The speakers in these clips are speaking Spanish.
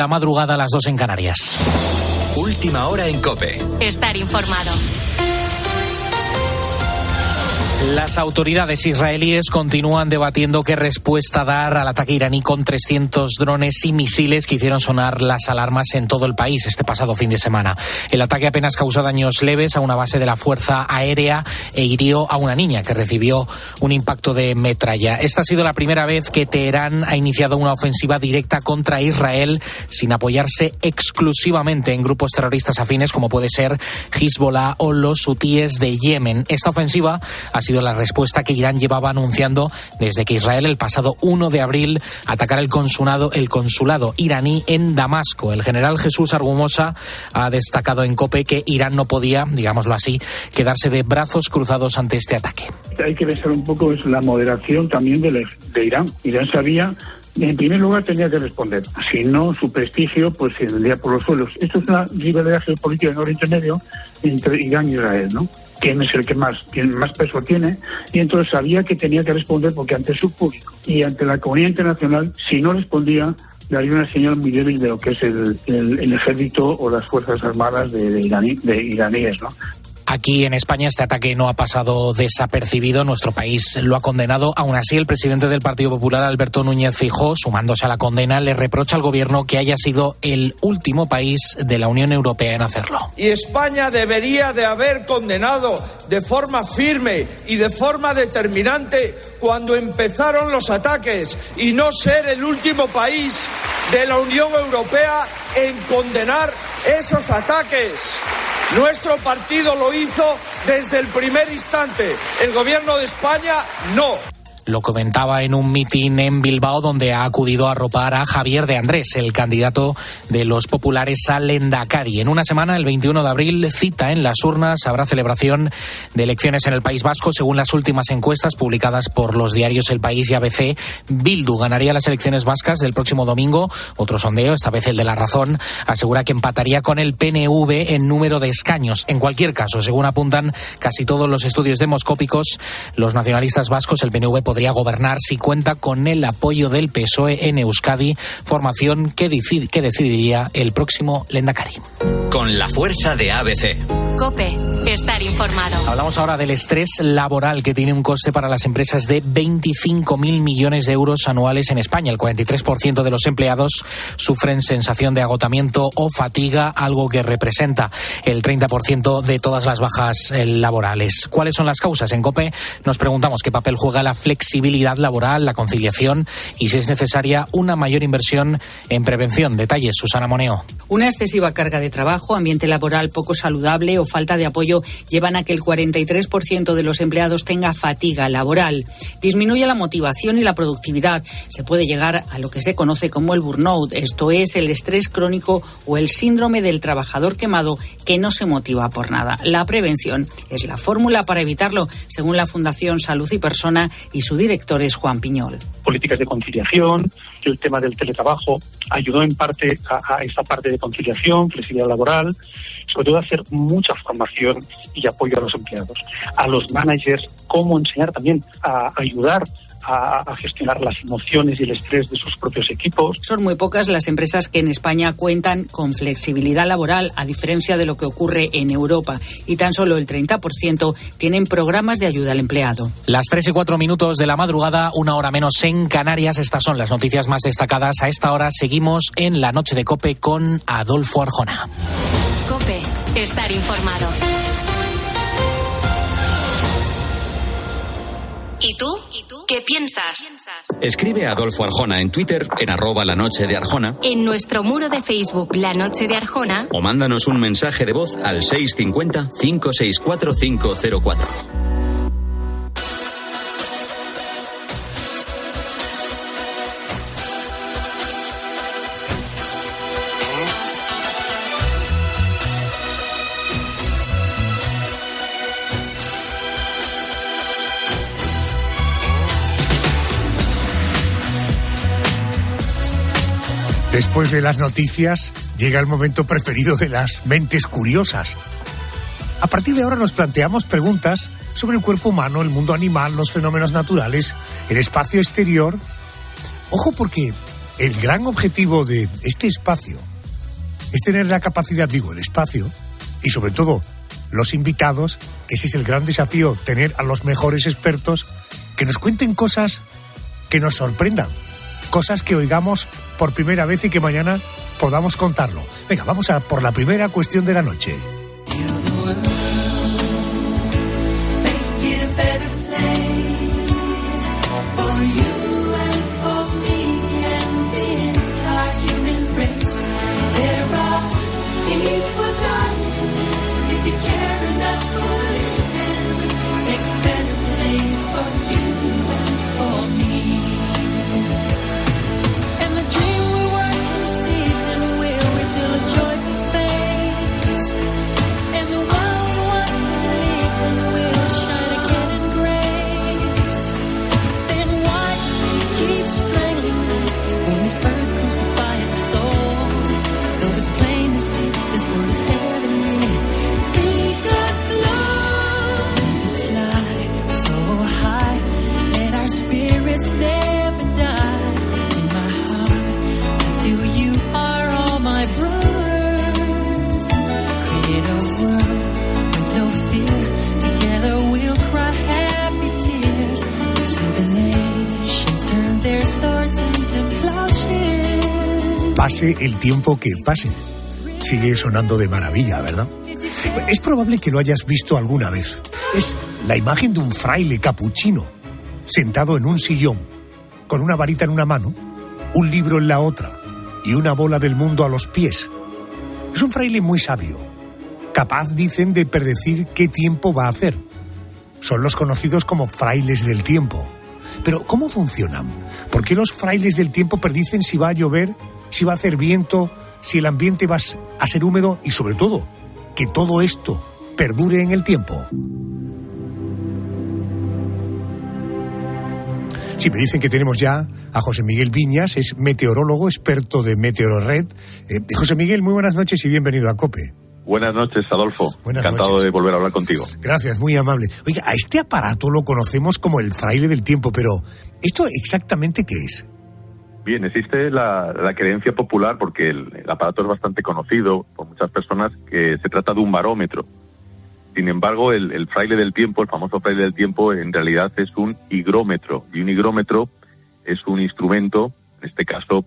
la madrugada, a las 2 en Canarias. Última hora en COPE. Estar informado. Las autoridades israelíes continúan debatiendo qué respuesta dar al ataque iraní con 300 drones y misiles que hicieron sonar las alarmas en todo el país este pasado fin de semana. El ataque apenas causó daños leves a una base de la Fuerza Aérea e hirió a una niña que recibió un impacto de metralla. Esta ha sido la primera vez que Teherán ha iniciado una ofensiva directa contra Israel sin apoyarse exclusivamente en grupos terroristas afines como puede ser Hezbollah o los hutíes de Yemen. Esta ofensiva ha sido la respuesta que Irán llevaba anunciando desde que Israel el pasado 1 de abril atacara el consulado iraní en Damasco. El general Jesús Argumosa ha destacado en COPE que Irán no podía, digámoslo así, quedarse de brazos cruzados ante este ataque. Hay que pensar un poco en la moderación también de Irán. Irán sabía, en primer lugar, tenía que responder. Si no, su prestigio pues se vendría por los suelos. Esto es una rivalidad geopolítica en Oriente Medio entre Irán y Israel, ¿no? ¿Quién es el que más peso tiene? Y entonces sabía que tenía que responder porque ante su público y ante la comunidad internacional, si no respondía, daría una señal muy débil de lo que es el ejército o las fuerzas armadas de iraníes, ¿no? Aquí en España este ataque no ha pasado desapercibido. Nuestro país lo ha condenado. Aún así, el presidente del Partido Popular, Alberto Núñez Feijóo, sumándose a la condena, le reprocha al gobierno que haya sido el último país de la Unión Europea en hacerlo. Y España debería de haber condenado de forma firme y de forma determinante cuando empezaron los ataques y no ser el último país de la Unión Europea en condenar esos ataques. Nuestro partido lo hizo desde el primer instante. El gobierno de España no. Lo comentaba en un mitin en Bilbao donde ha acudido a arropar a Javier de Andrés, el candidato de los populares al Lehendakari. En una semana, el 21 de abril, cita en las urnas, habrá celebración de elecciones en el País Vasco. Según las últimas encuestas publicadas por los diarios El País y ABC, Bildu ganaría las elecciones vascas del próximo domingo. Otro sondeo, esta vez el de La Razón, asegura que empataría con el PNV en número de escaños. En cualquier caso, según apuntan casi todos los estudios demoscópicos, los nacionalistas vascos, el PNV podría gobernar si cuenta con el apoyo del PSOE en Euskadi, formación que decidiría el próximo Lehendakari. Con la fuerza de ABC. COPE, estar informado. Hablamos ahora del estrés laboral que tiene un coste para las empresas de 25.000 millones de euros anuales en España. El 43% de los empleados sufren sensación de agotamiento o fatiga, algo que representa el 30% de todas las bajas laborales. ¿Cuáles son las causas? En COPE nos preguntamos qué papel juega la flexibilidad laboral, la conciliación y si es necesaria una mayor inversión en prevención. Detalles, Susana Moneo. Una excesiva carga de trabajo, ambiente laboral poco saludable o falta de apoyo llevan a que el 43% de los empleados tenga fatiga laboral. Disminuye la motivación y la productividad. Se puede llegar a lo que se conoce como el burnout, esto es el estrés crónico o el síndrome del trabajador quemado que no se motiva por nada. La prevención es la fórmula para evitarlo, según la Fundación Salud y Persona y su director es Juan Piñol. Políticas de conciliación, el tema del teletrabajo ayudó en parte a esta parte de conciliación, flexibilidad laboral, sobre todo hacer mucha formación y apoyo a los empleados, a los managers, cómo enseñar también a ayudar a gestionar las emociones y el estrés de sus propios equipos. Son muy pocas las empresas que en España cuentan con flexibilidad laboral, a diferencia de lo que ocurre en Europa, y tan solo el 30% tienen programas de ayuda al empleado. Las 3:04 de la madrugada, una hora menos en Canarias. Estas son las noticias más destacadas. A esta hora seguimos en la noche de COPE con Adolfo Arjona. COPE, estar informado. ¿Y tú? ¿Qué piensas? Escribe a Adolfo Arjona en Twitter, en @lanochedearjona. En nuestro muro de Facebook, La Noche de Arjona. O mándanos un mensaje de voz al 650 564 504. Después de las noticias, llega el momento preferido de las mentes curiosas. A partir de ahora nos planteamos preguntas sobre el cuerpo humano, el mundo animal, los fenómenos naturales, el espacio exterior. Ojo, porque el gran objetivo de este espacio es tener la capacidad, el espacio, y sobre todo los invitados, que ese es el gran desafío, tener a los mejores expertos que nos cuenten cosas que nos sorprendan, cosas que oigamos por primera vez y que mañana podamos contarlo. Venga, vamos a por la primera cuestión de la noche. Pase el tiempo que pase, sigue sonando de maravilla, ¿verdad? Es probable que lo hayas visto alguna vez. Es la imagen de un fraile capuchino, sentado en un sillón, con una varita en una mano, un libro en la otra y una bola del mundo a los pies. Es un fraile muy sabio, capaz, dicen, de predecir qué tiempo va a hacer. Son los conocidos como frailes del tiempo. Pero, ¿cómo funcionan? ¿Por qué los frailes del tiempo predicen si va a llover, si va a hacer viento, si el ambiente va a ser húmedo y, sobre todo, que todo esto perdure en el tiempo? Sí, me dicen que tenemos ya a José Miguel Viñas, es meteorólogo, experto de Meteorred. José Miguel, muy buenas noches y bienvenido a COPE. Buenas noches, Adolfo. Encantado de volver a hablar contigo. Gracias, muy amable. Oiga, a este aparato lo conocemos como el fraile del tiempo, pero ¿esto exactamente qué es? Bien, existe la creencia popular, porque el aparato es bastante conocido por muchas personas, que se trata de un barómetro. Sin embargo, el fraile del tiempo, el famoso fraile del tiempo, en realidad es un higrómetro. Y un higrómetro es un instrumento, en este caso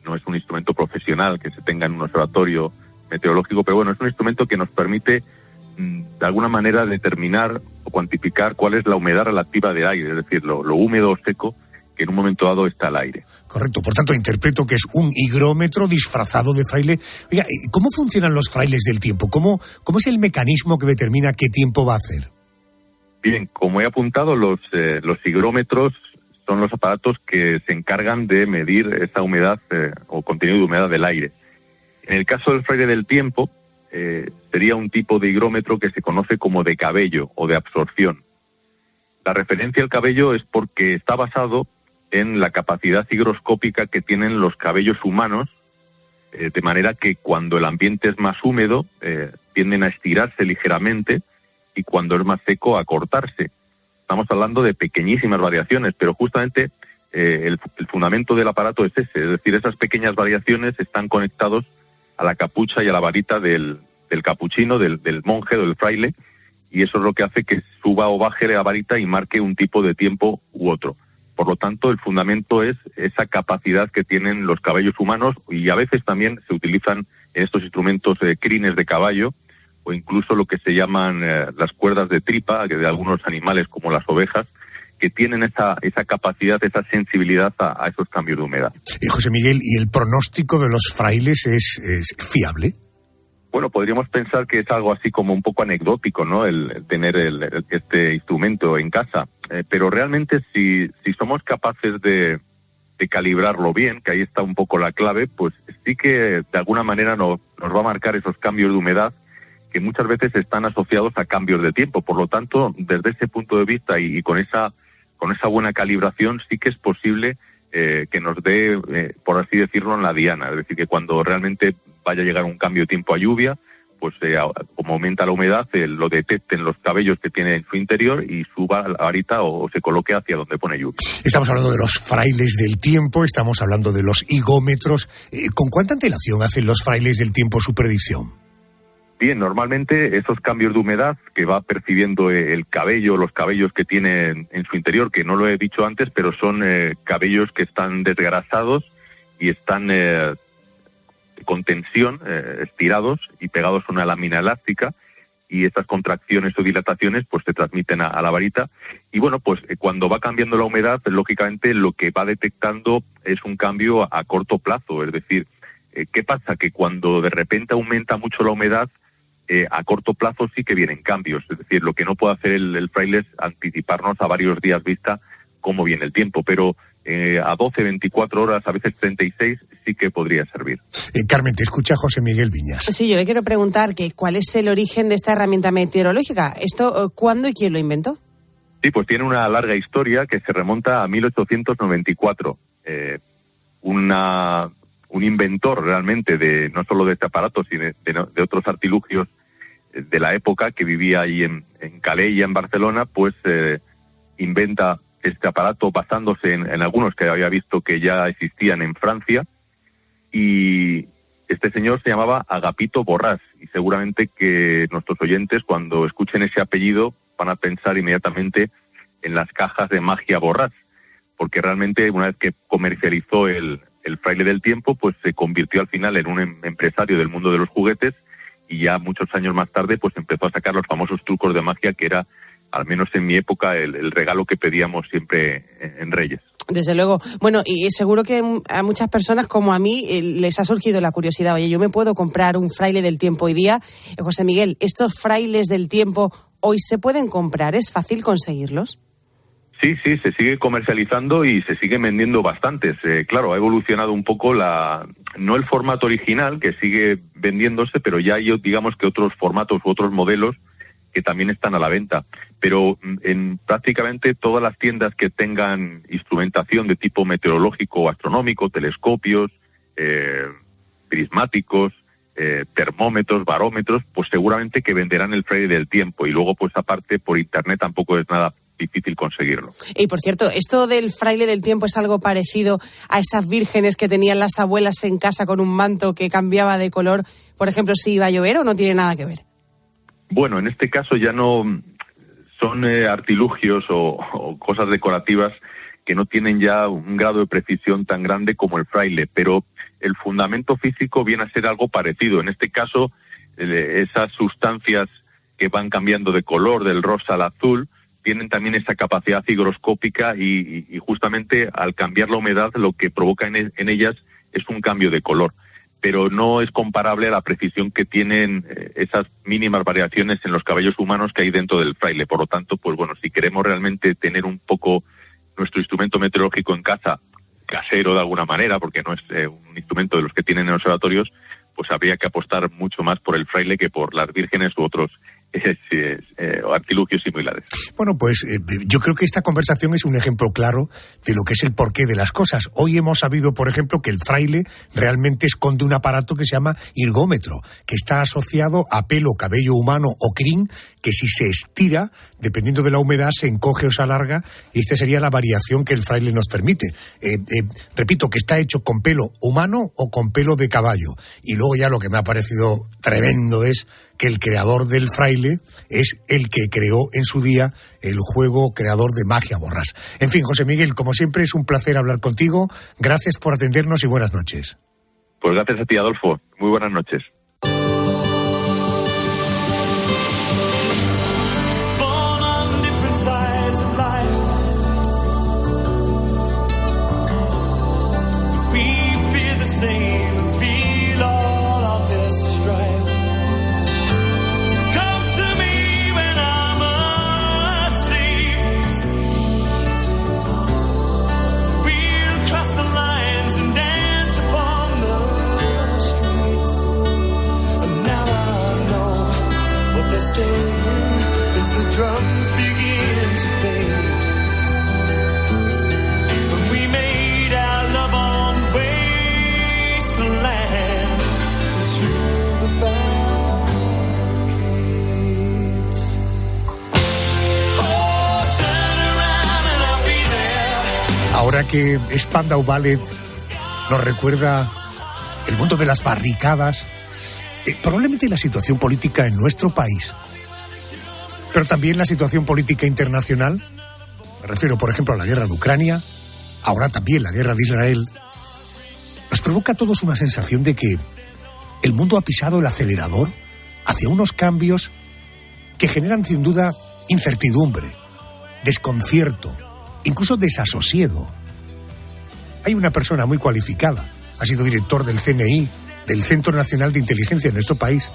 no es un instrumento profesional que se tenga en un observatorio meteorológico, pero bueno, es un instrumento que nos permite de alguna manera determinar o cuantificar cuál es la humedad relativa del aire, es decir, lo húmedo o seco que en un momento dado está al aire. Correcto, por tanto interpreto que es un higrómetro disfrazado de fraile. Oiga, ¿cómo funcionan los frailes del tiempo? ¿Cómo es el mecanismo que determina qué tiempo va a hacer? Bien, como he apuntado, los higrómetros son los aparatos que se encargan de medir esa humedad o contenido de humedad del aire. En el caso del fraile del tiempo, sería un tipo de higrómetro que se conoce como de cabello o de absorción. La referencia al cabello es porque está basado en la capacidad higroscópica que tienen los cabellos humanos, de manera que cuando el ambiente es más húmedo, tienden a estirarse ligeramente y cuando es más seco a cortarse. Estamos hablando de pequeñísimas variaciones, pero justamente el fundamento del aparato es ese, es decir, esas pequeñas variaciones están conectados a la capucha y a la varita del capuchino, del monje o del fraile, y eso es lo que hace que suba o baje la varita y marque un tipo de tiempo u otro. Por lo tanto, el fundamento es esa capacidad que tienen los cabellos humanos, y a veces también se utilizan en estos instrumentos crines de caballo o incluso lo que se llaman las cuerdas de tripa, que de algunos animales como las ovejas, que tienen esa capacidad, esa sensibilidad a esos cambios de humedad. José Miguel, ¿y el pronóstico de los frailes es fiable? Bueno, podríamos pensar que es algo así como un poco anecdótico, ¿no? El tener este instrumento en casa. Pero realmente si somos capaces de calibrarlo bien, que ahí está un poco la clave, pues sí que de alguna manera nos va a marcar esos cambios de humedad que muchas veces están asociados a cambios de tiempo. Por lo tanto, desde ese punto de vista y con esa buena calibración, sí que es posible que nos dé, por así decirlo, en la diana. Es decir, que cuando realmente vaya a llegar un cambio de tiempo a lluvia, pues como aumenta la humedad, lo detecten los cabellos que tiene en su interior y suba la varita o se coloque hacia donde pone lluvia. Estamos hablando de los frailes del tiempo, estamos hablando de los higómetros. ¿Con cuánta antelación hacen los frailes del tiempo su predicción? Bien, normalmente esos cambios de humedad que va percibiendo el cabello, los cabellos que tiene en su interior, que no lo he dicho antes, pero son cabellos que están desgrasados y están con tensión, estirados y pegados a una lámina elástica, y estas contracciones o dilataciones pues se transmiten a la varita. Y bueno, pues cuando va cambiando la humedad, lógicamente lo que va detectando es un cambio a corto plazo. Es decir, ¿qué pasa? Que cuando de repente aumenta mucho la humedad, a corto plazo sí que vienen cambios. Es decir, lo que no puede hacer el fraile es anticiparnos a varios días vista cómo viene el tiempo, pero a 12, 24 horas, a veces 36, sí que podría servir. Carmen, te escucha José Miguel Viñas. Sí, yo le quiero preguntar que cuál es el origen de esta herramienta meteorológica. ¿Esto cuándo y quién lo inventó? Sí, pues tiene una larga historia que se remonta a 1894. Un inventor realmente no solo de este aparato, sino de otros artilugios de la época, que vivía ahí en Calella, en Barcelona, pues inventa este aparato basándose en algunos que había visto que ya existían en Francia, y este señor se llamaba Agapito Borràs, y seguramente que nuestros oyentes, cuando escuchen ese apellido, van a pensar inmediatamente en las cajas de magia Borràs, porque realmente una vez que comercializó el fraile del tiempo, pues se convirtió al final en un empresario del mundo de los juguetes, y ya muchos años más tarde pues empezó a sacar los famosos trucos de magia, que era, al menos en mi época, el regalo que pedíamos siempre en Reyes. Desde luego. Bueno, y seguro que a muchas personas como a mí les ha surgido la curiosidad. Oye, ¿yo me puedo comprar un fraile del tiempo hoy día? José Miguel, ¿estos frailes del tiempo hoy se pueden comprar? ¿Es fácil conseguirlos? Sí, se sigue comercializando y se siguen vendiendo bastantes. Claro, ha evolucionado un poco no el formato original, que sigue vendiéndose, pero ya hay, digamos, que otros formatos u otros modelos que también están a la venta. Pero en prácticamente todas las tiendas que tengan instrumentación de tipo meteorológico o astronómico, telescopios, prismáticos, termómetros, barómetros, pues seguramente que venderán el fraile del tiempo. Y luego, pues aparte, por internet tampoco es nada difícil conseguirlo. Y por cierto, ¿esto del fraile del tiempo es algo parecido a esas vírgenes que tenían las abuelas en casa con un manto que cambiaba de color, por ejemplo, si iba a llover, o no tiene nada que ver? Bueno, en este caso ya no son artilugios o cosas decorativas que no tienen ya un grado de precisión tan grande como el fraile, pero el fundamento físico viene a ser algo parecido. En este caso, esas sustancias que van cambiando de color, del rosa al azul, tienen también esa capacidad higroscópica y justamente al cambiar la humedad lo que provoca en ellas es un cambio de color. Pero no es comparable a la precisión que tienen esas mínimas variaciones en los cabellos humanos que hay dentro del fraile. Por lo tanto, pues bueno, si queremos realmente tener un poco nuestro instrumento meteorológico en casa, casero de alguna manera, porque no es un instrumento de los que tienen en observatorios, pues habría que apostar mucho más por el fraile que por las vírgenes u otros artilugios similares. Bueno, pues yo creo que esta conversación es un ejemplo claro de lo que es el porqué de las cosas. Hoy hemos sabido, por ejemplo, que el fraile realmente esconde un aparato que se llama hirgómetro, que está asociado a pelo, cabello humano o crin, que si se estira, dependiendo de la humedad, se encoge o se alarga, y esta sería la variación que el fraile nos permite. Repito, que está hecho con pelo humano o con pelo de caballo. Y luego ya lo que me ha parecido tremendo es que el creador del fraile es el que creó en su día el juego creador de Magia Borràs. En fin, José Miguel, como siempre es un placer hablar contigo. Gracias por atendernos y buenas noches. Pues gracias a ti, Adolfo. Muy buenas noches. ¿Verdad que Spandau Ballet nos recuerda el mundo de las barricadas? Probablemente la situación política en nuestro país, pero también la situación política internacional. Me refiero, por ejemplo, a la guerra de Ucrania, ahora también la guerra de Israel. Nos provoca a todos una sensación de que el mundo ha pisado el acelerador hacia unos cambios que generan sin duda incertidumbre, desconcierto, incluso desasosiego. Hay una persona muy cualificada, ha sido director del CNI, del Centro Nacional de Inteligencia en nuestro país,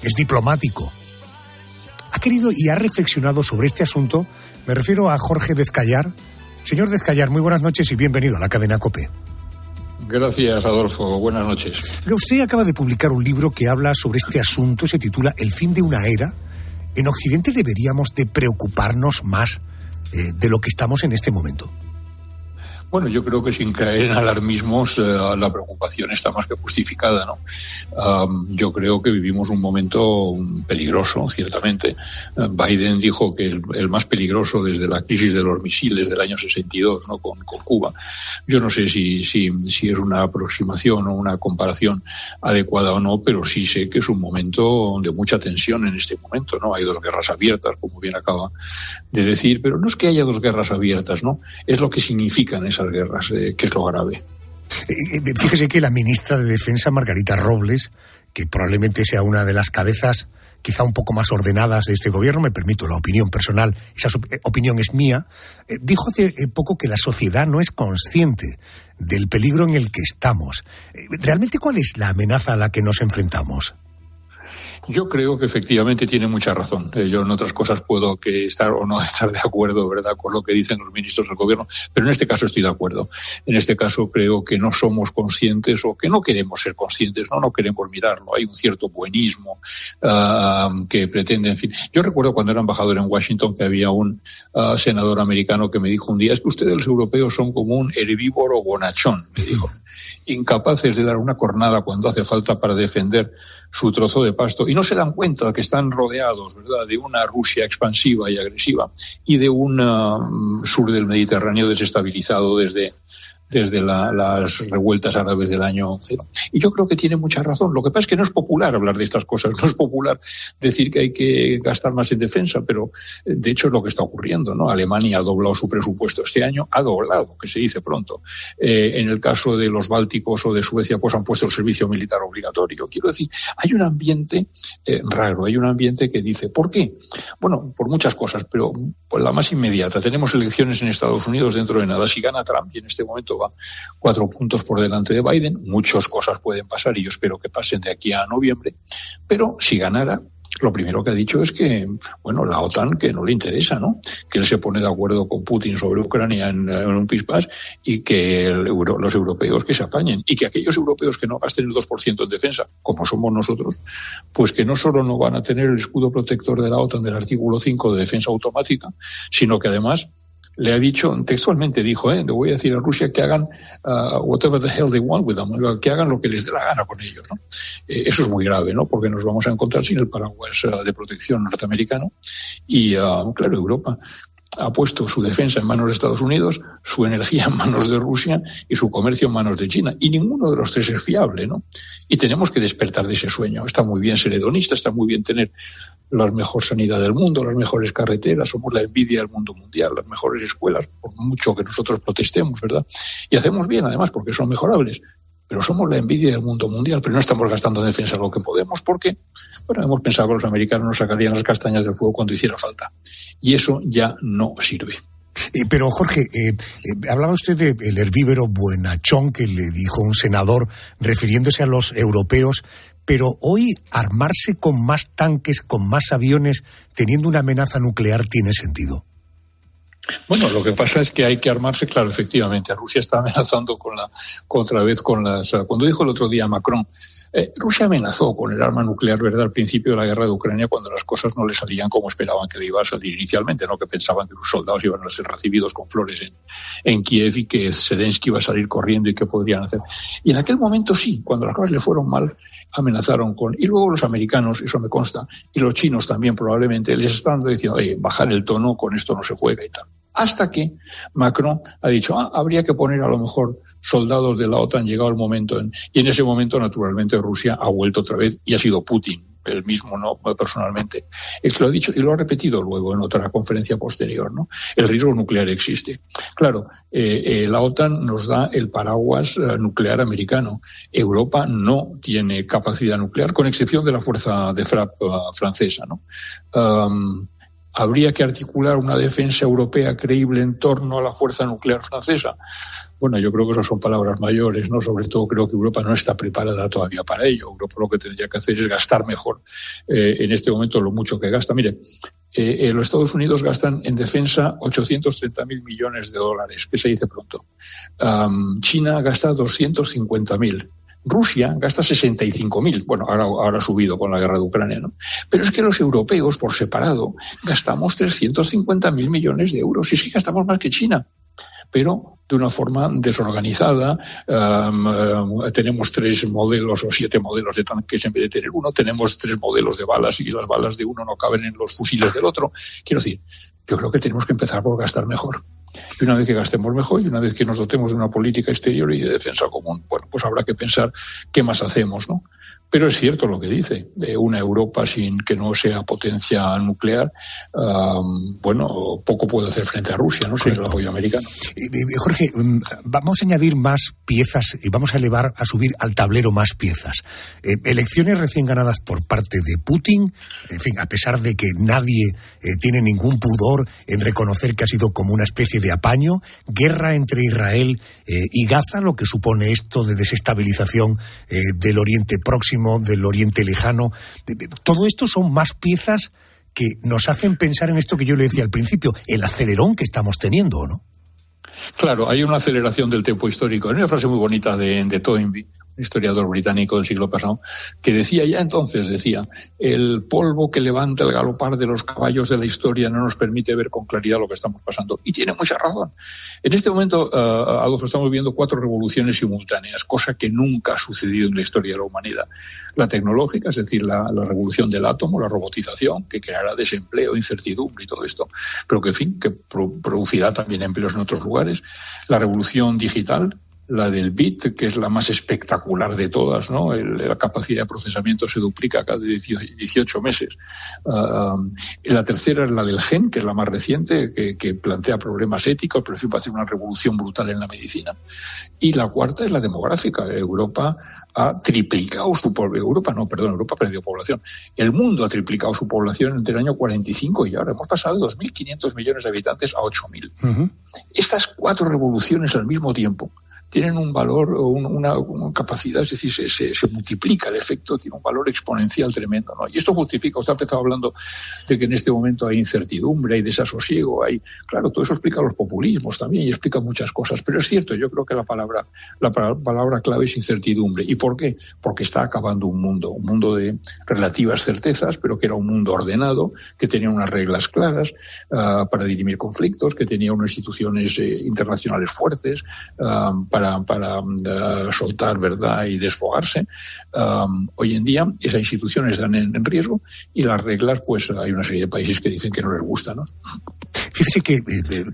es diplomático. Ha querido y ha reflexionado sobre este asunto. Me refiero a Jorge Dezcayar. Señor Dezcayar, muy buenas noches y bienvenido a la cadena COPE. Gracias, Adolfo. Buenas noches. Usted acaba de publicar un libro que habla sobre este asunto, se titula El fin de una era. En Occidente deberíamos de preocuparnos más de lo que estamos en este momento. Bueno, yo creo que sin caer en alarmismos, la preocupación está más que justificada, ¿no? Yo creo que vivimos un momento peligroso, ciertamente. Biden dijo que es el más peligroso desde la crisis de los misiles del año 62, ¿no? Con Cuba. Yo no sé si es una aproximación o una comparación adecuada o no, pero sí sé que es un momento de mucha tensión en este momento, ¿no? Hay dos guerras abiertas, como bien acaba de decir, pero no es que haya dos guerras abiertas, ¿no? Es lo que significan esas guerras, que es lo grave. Fíjese que la ministra de Defensa, Margarita Robles, que probablemente sea una de las cabezas quizá un poco más ordenadas de este gobierno, me permito la opinión personal, esa opinión es mía, dijo hace poco que la sociedad no es consciente del peligro en el que estamos. ¿Realmente cuál es la amenaza a la que nos enfrentamos? Yo creo que efectivamente tiene mucha razón. Yo en otras cosas puedo que estar o no estar de acuerdo, ¿verdad?, con lo que dicen los ministros del gobierno, pero en este caso estoy de acuerdo. En este caso creo que no somos conscientes o que no queremos ser conscientes, no queremos mirarlo. Hay un cierto buenismo que pretende, en fin. Yo recuerdo cuando era embajador en Washington que había un senador americano que me dijo un día: es que ustedes los europeos son como un herbívoro bonachón, me dijo, incapaces de dar una cornada cuando hace falta para defender su trozo de pasto, y no se dan cuenta de que están rodeados, ¿verdad?, de una Rusia expansiva y agresiva y de un sur del Mediterráneo desestabilizado desde las revueltas árabes del año 11. Y yo creo que tiene mucha razón. Lo que pasa es que no es popular hablar de estas cosas, no es popular decir que hay que gastar más en defensa, pero de hecho es lo que está ocurriendo, ¿no? Alemania ha doblado su presupuesto este año, ha doblado, que se dice pronto. En el caso de los bálticos o de Suecia, pues han puesto el servicio militar obligatorio. Quiero decir, hay un ambiente raro, hay un ambiente que dice, ¿por qué? Bueno, por muchas cosas, pero pues la más inmediata. Tenemos elecciones en Estados Unidos dentro de nada. Si gana Trump, y en este momento 4 puntos por delante de Biden, muchas cosas pueden pasar y yo espero que pasen de aquí a noviembre, pero si ganara, lo primero que ha dicho es que, bueno, la OTAN, que no le interesa, ¿no? Que él se pone de acuerdo con Putin sobre Ucrania en un pispás y que los europeos que se apañen, y que aquellos europeos que no gasten el 2% en defensa, como somos nosotros, pues que no solo no van a tener el escudo protector de la OTAN del artículo 5 de defensa automática, sino que además le ha dicho, textualmente dijo, le voy a decir a Rusia que hagan whatever the hell they want with them, que hagan lo que les dé la gana con ellos, ¿no? Eso es muy grave, ¿no? Porque nos vamos a encontrar sin el paraguas de protección norteamericano y, claro, Europa ha puesto su defensa en manos de Estados Unidos, su energía en manos de Rusia y su comercio en manos de China. Y ninguno de los tres es fiable, ¿no? Y tenemos que despertar de ese sueño. Está muy bien ser hedonista, está muy bien tener la mejor sanidad del mundo, las mejores carreteras, somos la envidia del mundo mundial, las mejores escuelas, por mucho que nosotros protestemos, ¿verdad? Y hacemos bien, además, porque son mejorables. Pero somos la envidia del mundo mundial, pero no estamos gastando en defensa lo que podemos, porque, bueno, hemos pensado que los americanos nos sacarían las castañas del fuego cuando hiciera falta. Y eso ya no sirve. Pero, Jorge, hablaba usted del herbívoro buenachón que le dijo un senador refiriéndose a los europeos, pero hoy armarse con más tanques, con más aviones, teniendo una amenaza nuclear, ¿tiene sentido? Bueno, lo que pasa es que hay que armarse, claro, efectivamente. Rusia está amenazando otra vez con las... Cuando dijo el otro día Macron, Rusia amenazó con el arma nuclear, ¿verdad?, al principio de la guerra de Ucrania, cuando las cosas no le salían como esperaban que le iba a salir inicialmente, ¿no? Que pensaban que sus soldados iban a ser recibidos con flores en Kiev y que Zelensky iba a salir corriendo y qué podrían hacer. Y en aquel momento sí, cuando las cosas le fueron mal, amenazaron con... Y luego los americanos, eso me consta, y los chinos también probablemente, les están diciendo, bajar el tono, con esto no se juega y tal. Hasta que Macron ha dicho, habría que poner a lo mejor soldados de la OTAN, llegado el momento. Y en ese momento, naturalmente, Rusia ha vuelto otra vez y ha sido Putin. Él mismo, no personalmente. Es que lo ha dicho y lo ha repetido luego en otra conferencia posterior, ¿no? El riesgo nuclear existe. Claro, la OTAN nos da el paraguas nuclear americano. Europa no tiene capacidad nuclear, con excepción de la fuerza de FRAP francesa, ¿no? ¿Habría que articular una defensa europea creíble en torno a la fuerza nuclear francesa? Bueno, yo creo que esas son palabras mayores, ¿no? Sobre todo creo que Europa no está preparada todavía para ello. Europa lo que tendría que hacer es gastar mejor en este momento lo mucho que gasta. Mire, los Estados Unidos gastan en defensa 830.000 millones de dólares, que se dice pronto. China gasta 250.000. Rusia gasta 65.000. Bueno, ahora ha subido con la guerra de Ucrania, ¿no? Pero es que los europeos, por separado, gastamos 350.000 millones de euros. Y sí gastamos más que China, pero de una forma desorganizada. Tenemos 3 modelos o 7 modelos de tanques en vez de tener uno. Tenemos 3 modelos de balas y las balas de uno no caben en los fusiles del otro. Quiero decir, yo creo que tenemos que empezar por gastar mejor. Y una vez que gastemos mejor y una vez que nos dotemos de una política exterior y de defensa común, bueno, pues habrá que pensar qué más hacemos, ¿no? Pero es cierto lo que dice, de una Europa sin que no sea potencia nuclear, bueno, poco puede hacer frente a Rusia, ¿no? Sin el apoyo americano. Jorge, vamos a añadir más piezas y vamos a subir al tablero más piezas. Elecciones recién ganadas por parte de Putin, en fin, a pesar de que nadie tiene ningún pudor en reconocer que ha sido como una especie de apaño, guerra entre Israel y Gaza, lo que supone esto de desestabilización del Oriente Próximo, del Oriente Lejano. Todo esto son más piezas que nos hacen pensar en esto que yo le decía al principio, el acelerón que estamos teniendo, ¿no? Claro, hay una aceleración del tiempo histórico. Hay una frase muy bonita de Toynbee, un historiador británico del siglo pasado, que decía el polvo que levanta el galopar de los caballos de la historia no nos permite ver con claridad lo que estamos pasando. Y tiene mucha razón. En este momento, Adolfo, estamos viendo 4 revoluciones simultáneas, cosa que nunca ha sucedido en la historia de la humanidad. La tecnológica, es decir, la revolución del átomo, la robotización, que creará desempleo, incertidumbre y todo esto, pero que, en fin, que producirá también empleos en otros lugares. La revolución digital, la del bit, que es la más espectacular de todas, ¿no? La capacidad de procesamiento se duplica cada 18 meses. La tercera es la del gen, que es la más reciente, que plantea problemas éticos, pero en fin va a ser una revolución brutal en la medicina. Y la cuarta es la demográfica. Europa ha triplicado su población. Europa perdió población. El mundo ha triplicado su población entre el año 45 y ahora hemos pasado de 2.500 millones de habitantes a 8.000. Uh-huh. Estas 4 revoluciones al mismo tiempo tienen un valor, una capacidad, es decir, se multiplica el efecto, tiene un valor exponencial tremendo, ¿no? Y esto justifica, usted ha empezado hablando de que en este momento hay incertidumbre, hay desasosiego, claro, todo eso explica los populismos también y explica muchas cosas, pero es cierto, yo creo que la palabra clave es incertidumbre. ¿Y por qué? Porque está acabando un mundo de relativas certezas, pero que era un mundo ordenado, que tenía unas reglas claras para dirimir conflictos, que tenía unas instituciones internacionales fuertes para soltar verdad y desfogarse. Hoy en día esas instituciones están en riesgo y las reglas, pues hay una serie de países que dicen que no les gusta, ¿no? Fíjese que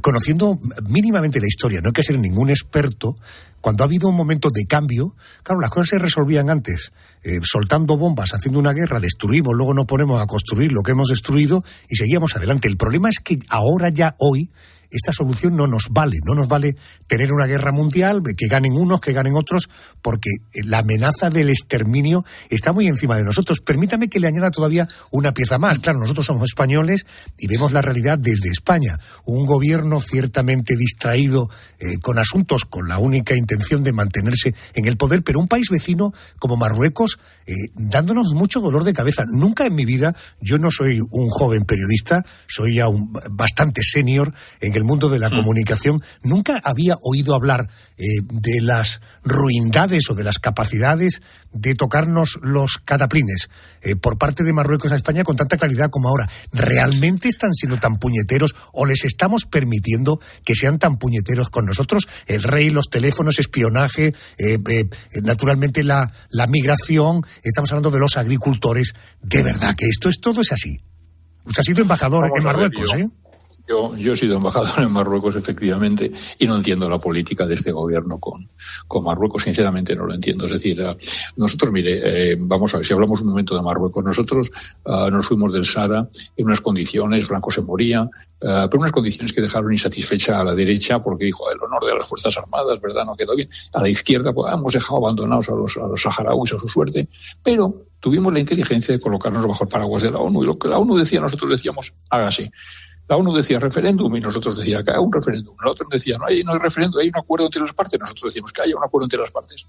conociendo mínimamente la historia, no hay que ser ningún experto, cuando ha habido un momento de cambio, claro, las cosas se resolvían antes, soltando bombas, haciendo una guerra, destruimos, luego nos ponemos a construir lo que hemos destruido y seguíamos adelante. El problema es que ahora ya hoy esta solución no nos vale tener una guerra mundial, que ganen unos, que ganen otros, porque la amenaza del exterminio está muy encima de nosotros. Permítame que le añada todavía una pieza más. Claro, nosotros somos españoles y vemos la realidad desde España. Un gobierno ciertamente distraído con asuntos con la única intención de mantenerse en el poder, pero un país vecino como Marruecos dándonos mucho dolor de cabeza. Nunca en mi vida, yo no soy un joven periodista, soy ya bastante senior en el mundo de la comunicación, nunca había oído hablar de las ruindades o de las capacidades de tocarnos los cataplines por parte de Marruecos a España con tanta claridad como ahora. ¿Realmente están siendo tan puñeteros o les estamos permitiendo que sean tan puñeteros con nosotros? El rey, los teléfonos, espionaje, naturalmente la migración, estamos hablando de los agricultores. De verdad que todo es así. Usted ha sido embajador en Marruecos, ¿eh? Yo he sido embajador en Marruecos, efectivamente, y no entiendo la política de este gobierno con Marruecos. Sinceramente no lo entiendo. Es decir, nosotros, mire, vamos a ver, si hablamos un momento de Marruecos, nosotros nos fuimos del Sahara en unas condiciones, Franco se moría, pero unas condiciones que dejaron insatisfecha a la derecha, porque dijo, el honor de las Fuerzas Armadas, ¿verdad?, no quedó bien. A la izquierda, pues hemos dejado abandonados a los saharauis a su suerte, pero tuvimos la inteligencia de colocarnos bajo el paraguas de la ONU, y lo que la ONU decía, nosotros decíamos, hágase. La ONU decía referéndum y nosotros decíamos que haya un referéndum. Nosotros decíamos no hay referéndum, hay un acuerdo entre las partes. Nosotros decíamos que haya un acuerdo entre las partes.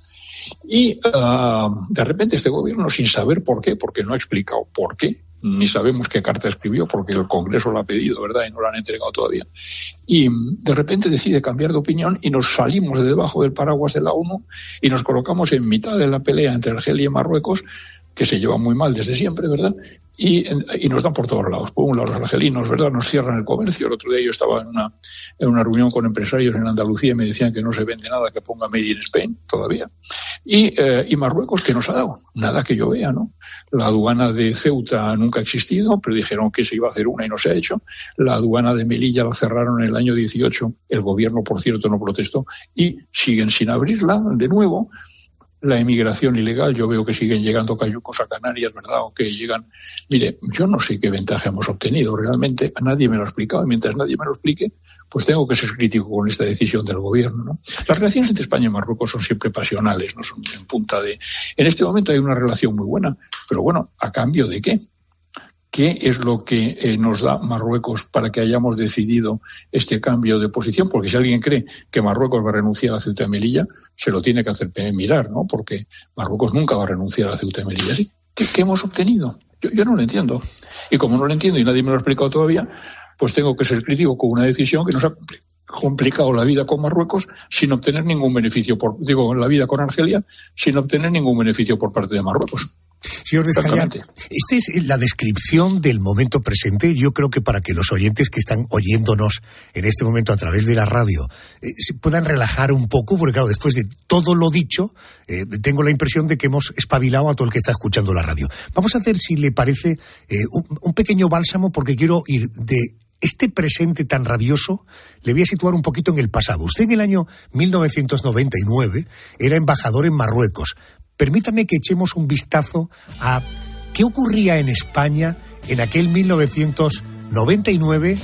Y de repente este gobierno, sin saber por qué, porque no ha explicado por qué, ni sabemos qué carta escribió, porque el Congreso lo ha pedido, ¿verdad?, y no lo han entregado todavía. Y de repente decide cambiar de opinión y nos salimos de debajo del paraguas de la ONU y nos colocamos en mitad de la pelea entre Argelia y Marruecos, que se lleva muy mal desde siempre, ¿verdad?, y nos dan por todos lados. Por un lado los argelinos, ¿verdad?, nos cierran el comercio. El otro día yo estaba en una reunión con empresarios en Andalucía y me decían que no se vende nada que ponga Made in Spain todavía. Y Marruecos, ¿qué nos ha dado? Nada que yo vea, ¿no? La aduana de Ceuta nunca ha existido, pero dijeron que se iba a hacer una y no se ha hecho. La aduana de Melilla la cerraron en el año 18. El gobierno, por cierto, no protestó y siguen sin abrirla de nuevo. La emigración ilegal, yo veo que siguen llegando cayucos a Canarias, ¿verdad?, o que llegan... Mire, yo no sé qué ventaja hemos obtenido realmente, nadie me lo ha explicado, y mientras nadie me lo explique, pues tengo que ser crítico con esta decisión del gobierno, ¿no? Las relaciones entre España y Marruecos son siempre pasionales, no son en punta de... En este momento hay una relación muy buena, pero bueno, ¿a cambio de qué? ¿Qué es lo que nos da Marruecos para que hayamos decidido este cambio de posición? Porque si alguien cree que Marruecos va a renunciar a Ceuta y Melilla, se lo tiene que hacer mirar, ¿no? Porque Marruecos nunca va a renunciar a Ceuta y Melilla. ¿Sí? ¿Qué hemos obtenido? Yo no lo entiendo. Y como no lo entiendo y nadie me lo ha explicado todavía, pues tengo que ser crítico con una decisión que nos ha complicado la vida con Marruecos sin obtener ningún beneficio, la vida con Argelia, sin obtener ningún beneficio por parte de Marruecos. Señor Descayar, esta es la descripción del momento presente. Yo creo que para que los oyentes que están oyéndonos en este momento a través de la radio se puedan relajar un poco, porque claro, después de todo lo dicho, tengo la impresión de que hemos espabilado a todo el que está escuchando la radio. Vamos a hacer, si le parece, un pequeño bálsamo, porque quiero ir de este presente tan rabioso, le voy a situar un poquito en el pasado. Usted en el año 1999 era embajador en Marruecos. Permítame que echemos un vistazo a qué ocurría en España en aquel 1999.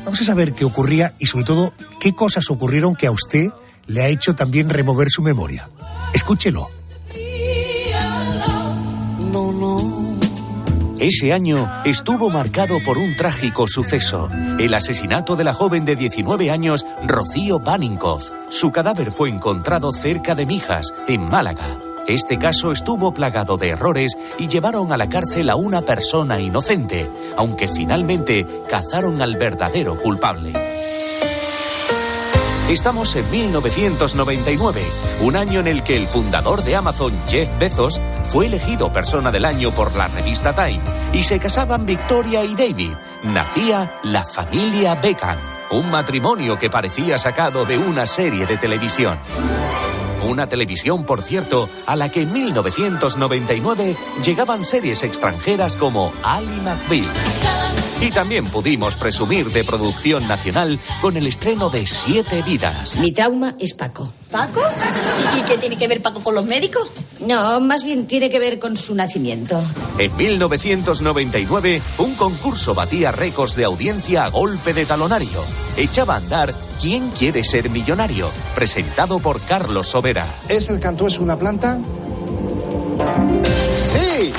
Vamos a saber qué ocurría y, sobre todo, qué cosas ocurrieron que a usted le ha hecho también remover su memoria. Escúchelo. Ese año estuvo marcado por un trágico suceso: el asesinato de la joven de 19 años, Rocío Paninkov. Su cadáver fue encontrado cerca de Mijas, en Málaga. Este caso estuvo plagado de errores y llevaron a la cárcel a una persona inocente, aunque finalmente cazaron al verdadero culpable. Estamos en 1999, un año en el que el fundador de Amazon, Jeff Bezos, fue elegido persona del año por la revista Time, y se casaban Victoria y David. Nacía la familia Beckham, un matrimonio que parecía sacado de una serie de televisión. Una televisión, por cierto, a la que en 1999 llegaban series extranjeras como Ally McBeal. Y también pudimos presumir de producción nacional con el estreno de 7 vidas. Mi trauma es Paco. ¿Paco? ¿Y qué tiene que ver Paco con los médicos? No, más bien tiene que ver con su nacimiento. En 1999, un concurso batía récords de audiencia a golpe de talonario. Echaba a andar ¿Quién quiere ser millonario?, presentado por Carlos Sobera. ¿Es el Cantués una planta? ¡Sí!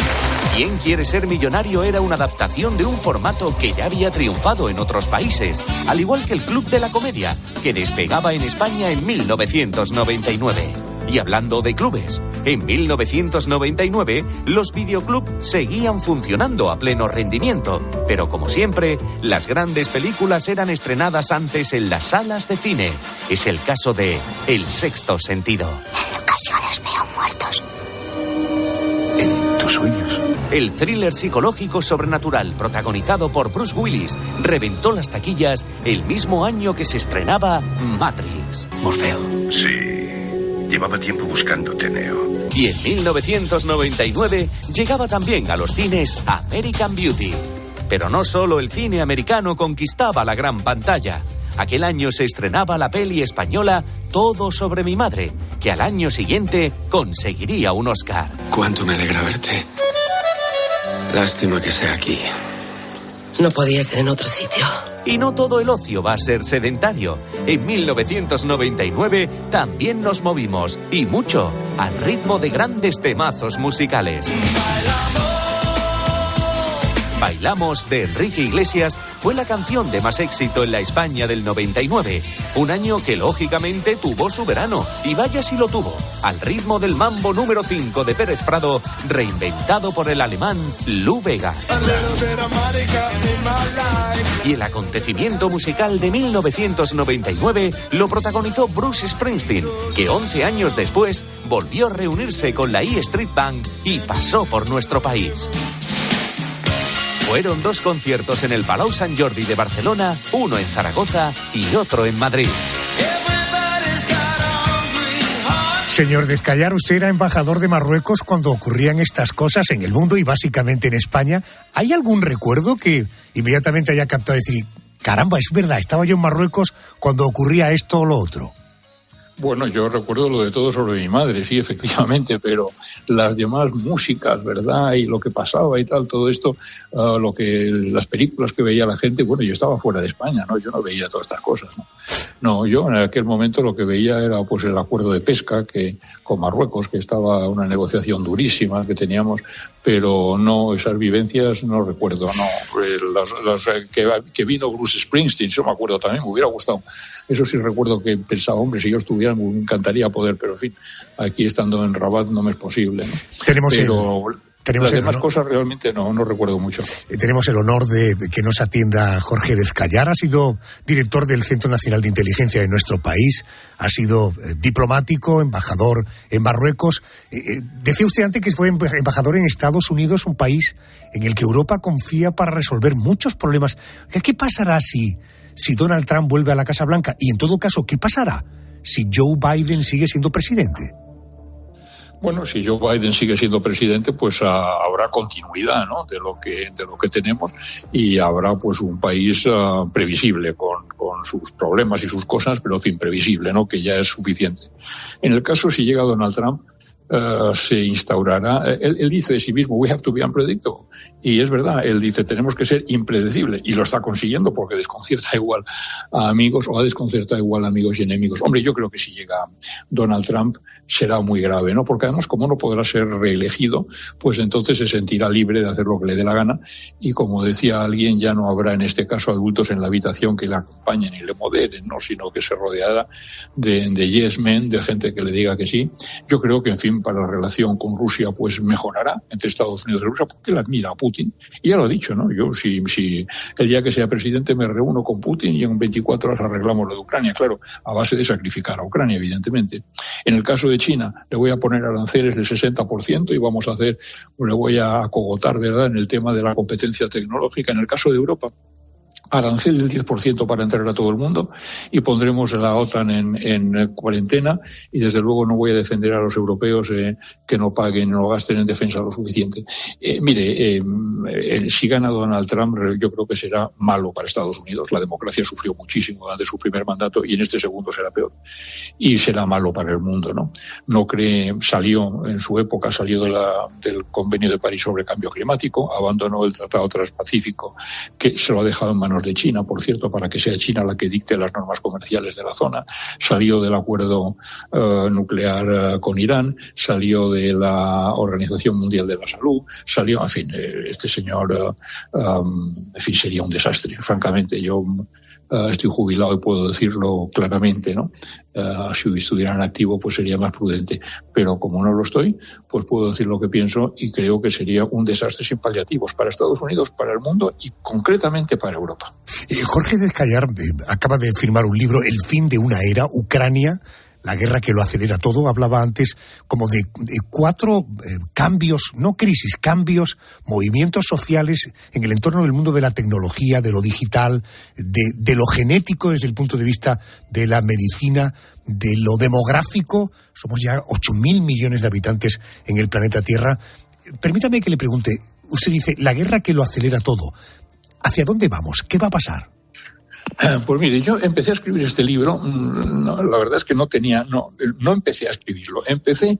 ¿Quién quiere ser millonario? Era una adaptación de un formato que ya había triunfado en otros países, al igual que el Club de la Comedia, que despegaba en España en 1999. Y hablando de clubes, en 1999 los videoclubs seguían funcionando a pleno rendimiento, pero como siempre, las grandes películas eran estrenadas antes en las salas de cine. Es el caso de El sexto sentido. En ocasiones veo muertos. En tus sueños. El thriller psicológico sobrenatural protagonizado por Bruce Willis reventó las taquillas el mismo año que se estrenaba Matrix. Morfeo. Sí. Llevaba tiempo buscándote, Neo. Y en 1999 llegaba también a los cines American Beauty. Pero no solo el cine americano conquistaba la gran pantalla. Aquel año se estrenaba la peli española Todo sobre mi madre, que al año siguiente conseguiría un Oscar. Cuánto me alegra verte. Lástima que sea aquí. No podía ser en otro sitio. Y no todo el ocio va a ser sedentario. En 1999 también nos movimos, y mucho, al ritmo de grandes temazos musicales. Bailamos, de Enrique Iglesias, fue la canción de más éxito en la España del 99. Un año que lógicamente tuvo su verano, y vaya si lo tuvo, al ritmo del mambo número 5 de Pérez Prado, reinventado por el alemán Lou Bega. Y el acontecimiento musical de 1999 lo protagonizó Bruce Springsteen, que 11 años después volvió a reunirse con la E Street Band y pasó por nuestro país. Fueron 2 conciertos en el Palau Sant Jordi de Barcelona, uno en Zaragoza y otro en Madrid. Señor Descallar, usted era embajador de Marruecos cuando ocurrían estas cosas en el mundo y básicamente en España. ¿Hay algún recuerdo que inmediatamente haya captado decir, caramba, es verdad, estaba yo en Marruecos cuando ocurría esto o lo otro? Bueno, yo recuerdo lo de Todo sobre mi madre, sí, efectivamente, pero las demás músicas, ¿verdad? Y lo que pasaba y tal, todo esto, las películas que veía la gente, bueno, yo estaba fuera de España, ¿no? Yo no veía todas estas cosas, ¿no? No, yo en aquel momento lo que veía era pues el acuerdo de pesca que con Marruecos, que estaba una negociación durísima que teníamos, pero no, esas vivencias no recuerdo, no. Que vino Bruce Springsteen, eso me acuerdo también, me hubiera gustado. Eso sí recuerdo que pensaba, hombre, si yo estuviera me encantaría poder, pero en fin, aquí estando en Rabat no me es posible, ¿no? Las demás cosas realmente no recuerdo mucho. Tenemos el honor de que nos atienda Jorge Descallar. Ha sido director del Centro Nacional de Inteligencia de nuestro país, ha sido diplomático, embajador en Marruecos. Decía usted antes que fue embajador en Estados Unidos, un país en el que Europa confía para resolver muchos problemas. ¿Qué pasará si Donald Trump vuelve a la Casa Blanca? Y en todo caso, ¿qué pasará si Joe Biden sigue siendo presidente? Bueno, si Joe Biden sigue siendo presidente, pues habrá continuidad, ¿no? de lo que tenemos, y habrá pues un país previsible con sus problemas y sus cosas, pero en fin, previsible, ¿no? Que ya es suficiente. En el caso si llega Donald Trump, se instaurará, él dice de sí mismo, we have to be unpredictable, y es verdad, él dice, tenemos que ser impredecibles, y lo está consiguiendo porque desconcierta igual a amigos, o ha desconcertado igual a amigos y enemigos. Hombre, yo creo que si llega Donald Trump será muy grave, ¿no? Porque además, como no podrá ser reelegido, pues entonces se sentirá libre de hacer lo que le dé la gana, y como decía alguien, ya no habrá en este caso adultos en la habitación que le acompañen y le moderen, ¿no? Sino que se rodeará de yes men, de gente que le diga que sí. Yo creo que, en fin, para la relación con Rusia pues mejorará entre Estados Unidos y Rusia, porque él admira a Putin, y ya lo ha dicho, ¿no? Yo si el día que sea presidente me reúno con Putin y en 24 horas arreglamos lo de Ucrania, claro, a base de sacrificar a Ucrania, evidentemente. En el caso de China, le voy a poner aranceles del 60% y le voy a acogotar, ¿verdad?, en el tema de la competencia tecnológica. En el caso de Europa, arancel del 10% para entrar a todo el mundo, y pondremos a la OTAN en cuarentena, y desde luego no voy a defender a los europeos que no paguen, no gasten en defensa lo suficiente. Si gana Donald Trump, yo creo que será malo para Estados Unidos. La democracia sufrió muchísimo durante su primer mandato y en este segundo será peor, y será malo para el mundo, ¿no? Salió del Convenio de París sobre cambio climático, abandonó el Tratado Transpacífico, que se lo ha dejado en manos de China, por cierto, para que sea China la que dicte las normas comerciales de la zona. Salió del acuerdo nuclear con Irán, salió de la Organización Mundial de la Salud, salió, en fin, este señor, en fin, sería un desastre, francamente. Yo estoy jubilado y puedo decirlo claramente, ¿no? Si estuviera en activo, pues sería más prudente. Pero como no lo estoy, pues puedo decir lo que pienso, y creo que sería un desastre sin paliativos para Estados Unidos, para el mundo y concretamente para Europa. Jorge Descallar acaba de firmar un libro, El fin de una era, Ucrania, la guerra que lo acelera todo. Hablaba antes como de 4 cambios, no crisis, cambios, movimientos sociales en el entorno del mundo de la tecnología, de lo digital, de lo genético desde el punto de vista de la medicina, de lo demográfico. Somos ya 8.000 millones de habitantes en el planeta Tierra. Permítame que le pregunte, usted dice, la guerra que lo acelera todo. ¿Hacia dónde vamos? ¿Qué va a pasar? Pues mire, yo empecé a escribir este libro, la verdad es que no empecé a escribirlo, empecé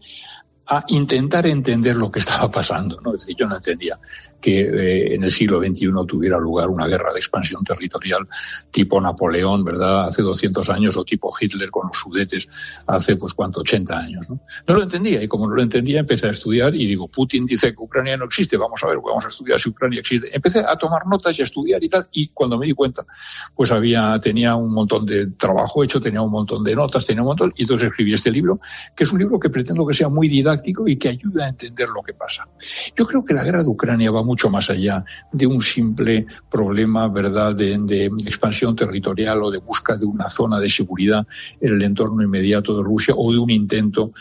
a intentar entender lo que estaba pasando, ¿no? Es decir, yo no entendía que en el siglo XXI tuviera lugar una guerra de expansión territorial tipo Napoleón, ¿verdad?, hace 200 años, o tipo Hitler con los Sudetes hace, 80 años, ¿no? No lo entendía, y como no lo entendía empecé a estudiar y digo, Putin dice que Ucrania no existe, vamos a estudiar si Ucrania existe. Empecé a tomar notas y a estudiar y tal, y cuando me di cuenta, pues tenía un montón de trabajo hecho, tenía un montón de notas, y entonces escribí este libro, que es un libro que pretendo que sea muy didáctico y que ayuda a entender lo que pasa. Yo creo que la guerra de Ucrania va mucho más allá de un simple problema, ¿verdad?, de expansión territorial o de busca de una zona de seguridad en el entorno inmediato de Rusia, o de un intento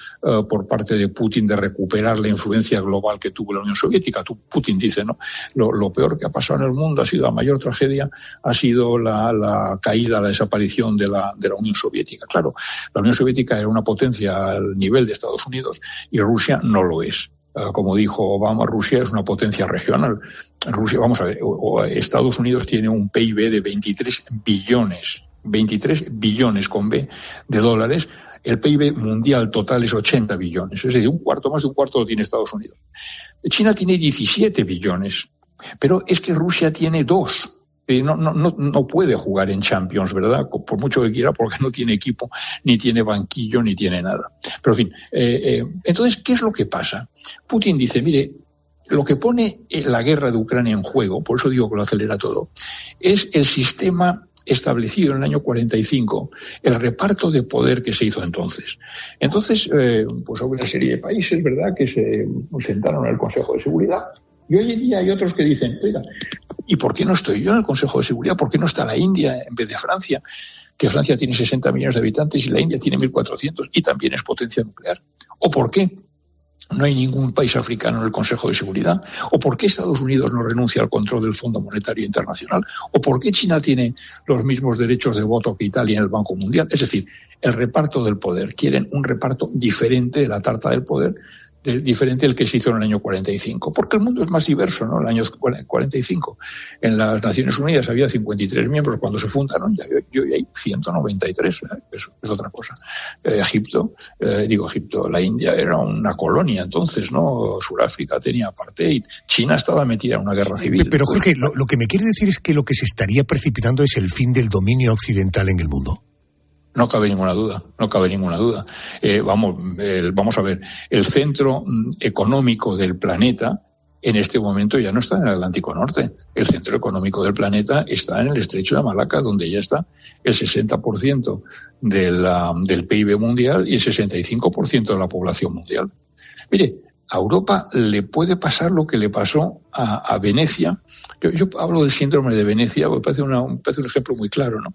por parte de Putin de recuperar la influencia global que tuvo la Unión Soviética. Putin dice, ¿no?, lo peor que ha pasado en el mundo, la mayor tragedia ha sido la caída, la desaparición de la Unión Soviética. Claro, la Unión Soviética era una potencia al nivel de Estados Unidos y Rusia no lo es. Como dijo Obama, Rusia es una potencia regional. Rusia, vamos a ver, Estados Unidos tiene un PIB de 23 billones con B de dólares. El PIB mundial total es 80 billones, es decir, más de un cuarto lo tiene Estados Unidos. China tiene 17 billones, pero es que Rusia tiene 2. No puede jugar en Champions, ¿verdad?, por mucho que quiera, porque no tiene equipo, ni tiene banquillo, ni tiene nada. Pero en fin, entonces, ¿qué es lo que pasa? Putin dice, mire, lo que pone la guerra de Ucrania en juego, por eso digo que lo acelera todo, es el sistema establecido en el año 45, el reparto de poder que se hizo entonces. Entonces, pues hubo una serie de países, ¿verdad?, que se sentaron en el Consejo de Seguridad, y hoy en día hay otros que dicen, oiga, ¿y por qué no estoy yo en el Consejo de Seguridad? ¿Por qué no está la India en vez de Francia? Que Francia tiene 60 millones de habitantes y la India tiene 1.400 y también es potencia nuclear. ¿O por qué no hay ningún país africano en el Consejo de Seguridad? ¿O por qué Estados Unidos no renuncia al control del Fondo Monetario Internacional? ¿O por qué China tiene los mismos derechos de voto que Italia en el Banco Mundial? Es decir, el reparto del poder. Quieren un reparto diferente de la tarta del poder, diferente del que se hizo en el año 45, porque el mundo es más diverso, ¿no? En el año 45 en las Naciones Unidas había 53 miembros, cuando se fundaron ya hay 193, es otra cosa. Egipto, la India era una colonia entonces, ¿no? Sudáfrica tenía apartheid, China estaba metida en una guerra civil. Pero Jorge, lo que me quiere decir es que lo que se estaría precipitando es el fin del dominio occidental en el mundo. No cabe ninguna duda. Vamos a ver, el centro económico del planeta en este momento ya no está en el Atlántico Norte. El centro económico del planeta está en el Estrecho de Malaca, donde ya está el 60% del PIB mundial y el 65% de la población mundial. Mire, a Europa le puede pasar lo que le pasó a Venecia. Yo hablo del síndrome de Venecia, porque parece un ejemplo muy claro, ¿no?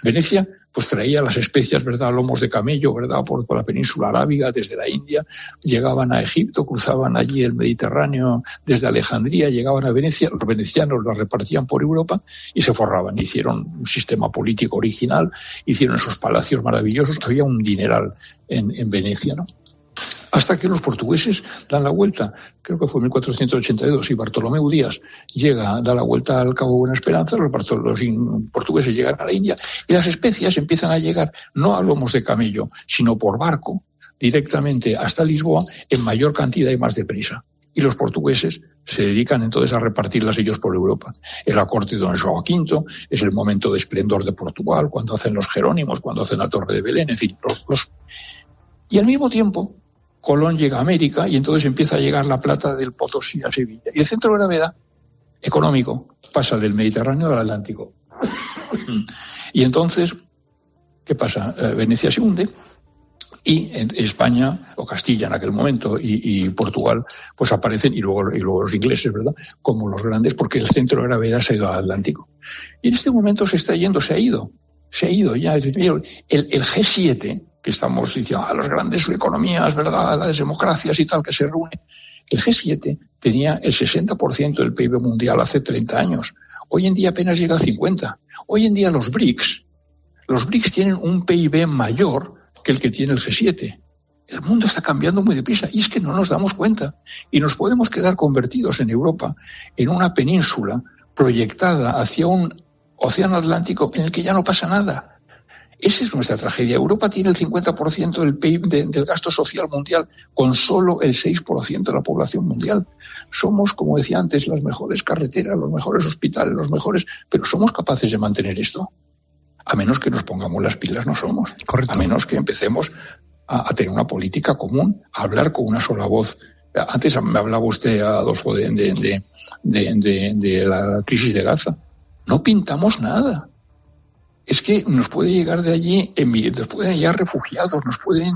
Venecia pues traía las especias, ¿verdad?, lomos de camello, ¿verdad?, por la península arábiga, desde la India, llegaban a Egipto, cruzaban allí el Mediterráneo desde Alejandría, llegaban a Venecia, los venecianos las repartían por Europa y se forraban. Hicieron un sistema político original, hicieron esos palacios maravillosos, había un dineral en Venecia, ¿no? Hasta que los portugueses dan la vuelta, creo que fue en 1482, y Bartolomeu Díaz da la vuelta al Cabo Buena Esperanza, los portugueses llegan a la India, y las especias empiezan a llegar no a lomos de camello, sino por barco, directamente hasta Lisboa, en mayor cantidad y más deprisa. Y los portugueses se dedican entonces a repartirlas ellos por Europa. En la corte de don João V es el momento de esplendor de Portugal, cuando hacen los Jerónimos, cuando hacen la Torre de Belén, en fin. Y al mismo tiempo, Colón llega a América y entonces empieza a llegar la plata del Potosí a Sevilla. Y el centro de gravedad económico pasa del Mediterráneo al Atlántico. Y entonces, ¿qué pasa? Venecia se hunde y España, o Castilla en aquel momento, y Portugal, pues aparecen, y luego los ingleses, ¿verdad?, como los grandes, porque el centro de gravedad se ha ido al Atlántico. Y en este momento se ha ido ya. El G7, que estamos diciendo, las grandes economías, ¿verdad?, las democracias y tal, que se reúnen. El G7 tenía el 60% del PIB mundial hace 30 años. Hoy en día apenas llega al 50%. Hoy en día los BRICS tienen un PIB mayor que el que tiene el G7. El mundo está cambiando muy deprisa y es que no nos damos cuenta. Y nos podemos quedar convertidos en Europa en una península proyectada hacia un océano Atlántico en el que ya no pasa nada. Esa es nuestra tragedia. Europa tiene el 50% del PIB del gasto social mundial, con solo el 6% de la población mundial. Somos, como decía antes, las mejores carreteras, los mejores hospitales, pero ¿somos capaces de mantener esto? A menos que nos pongamos las pilas, no somos. Correcto. A menos que empecemos a tener una política común, a hablar con una sola voz. Antes me hablaba usted, Adolfo, de la crisis de Gaza. No pintamos nada. Es que nos puede llegar de allí, nos pueden llegar refugiados,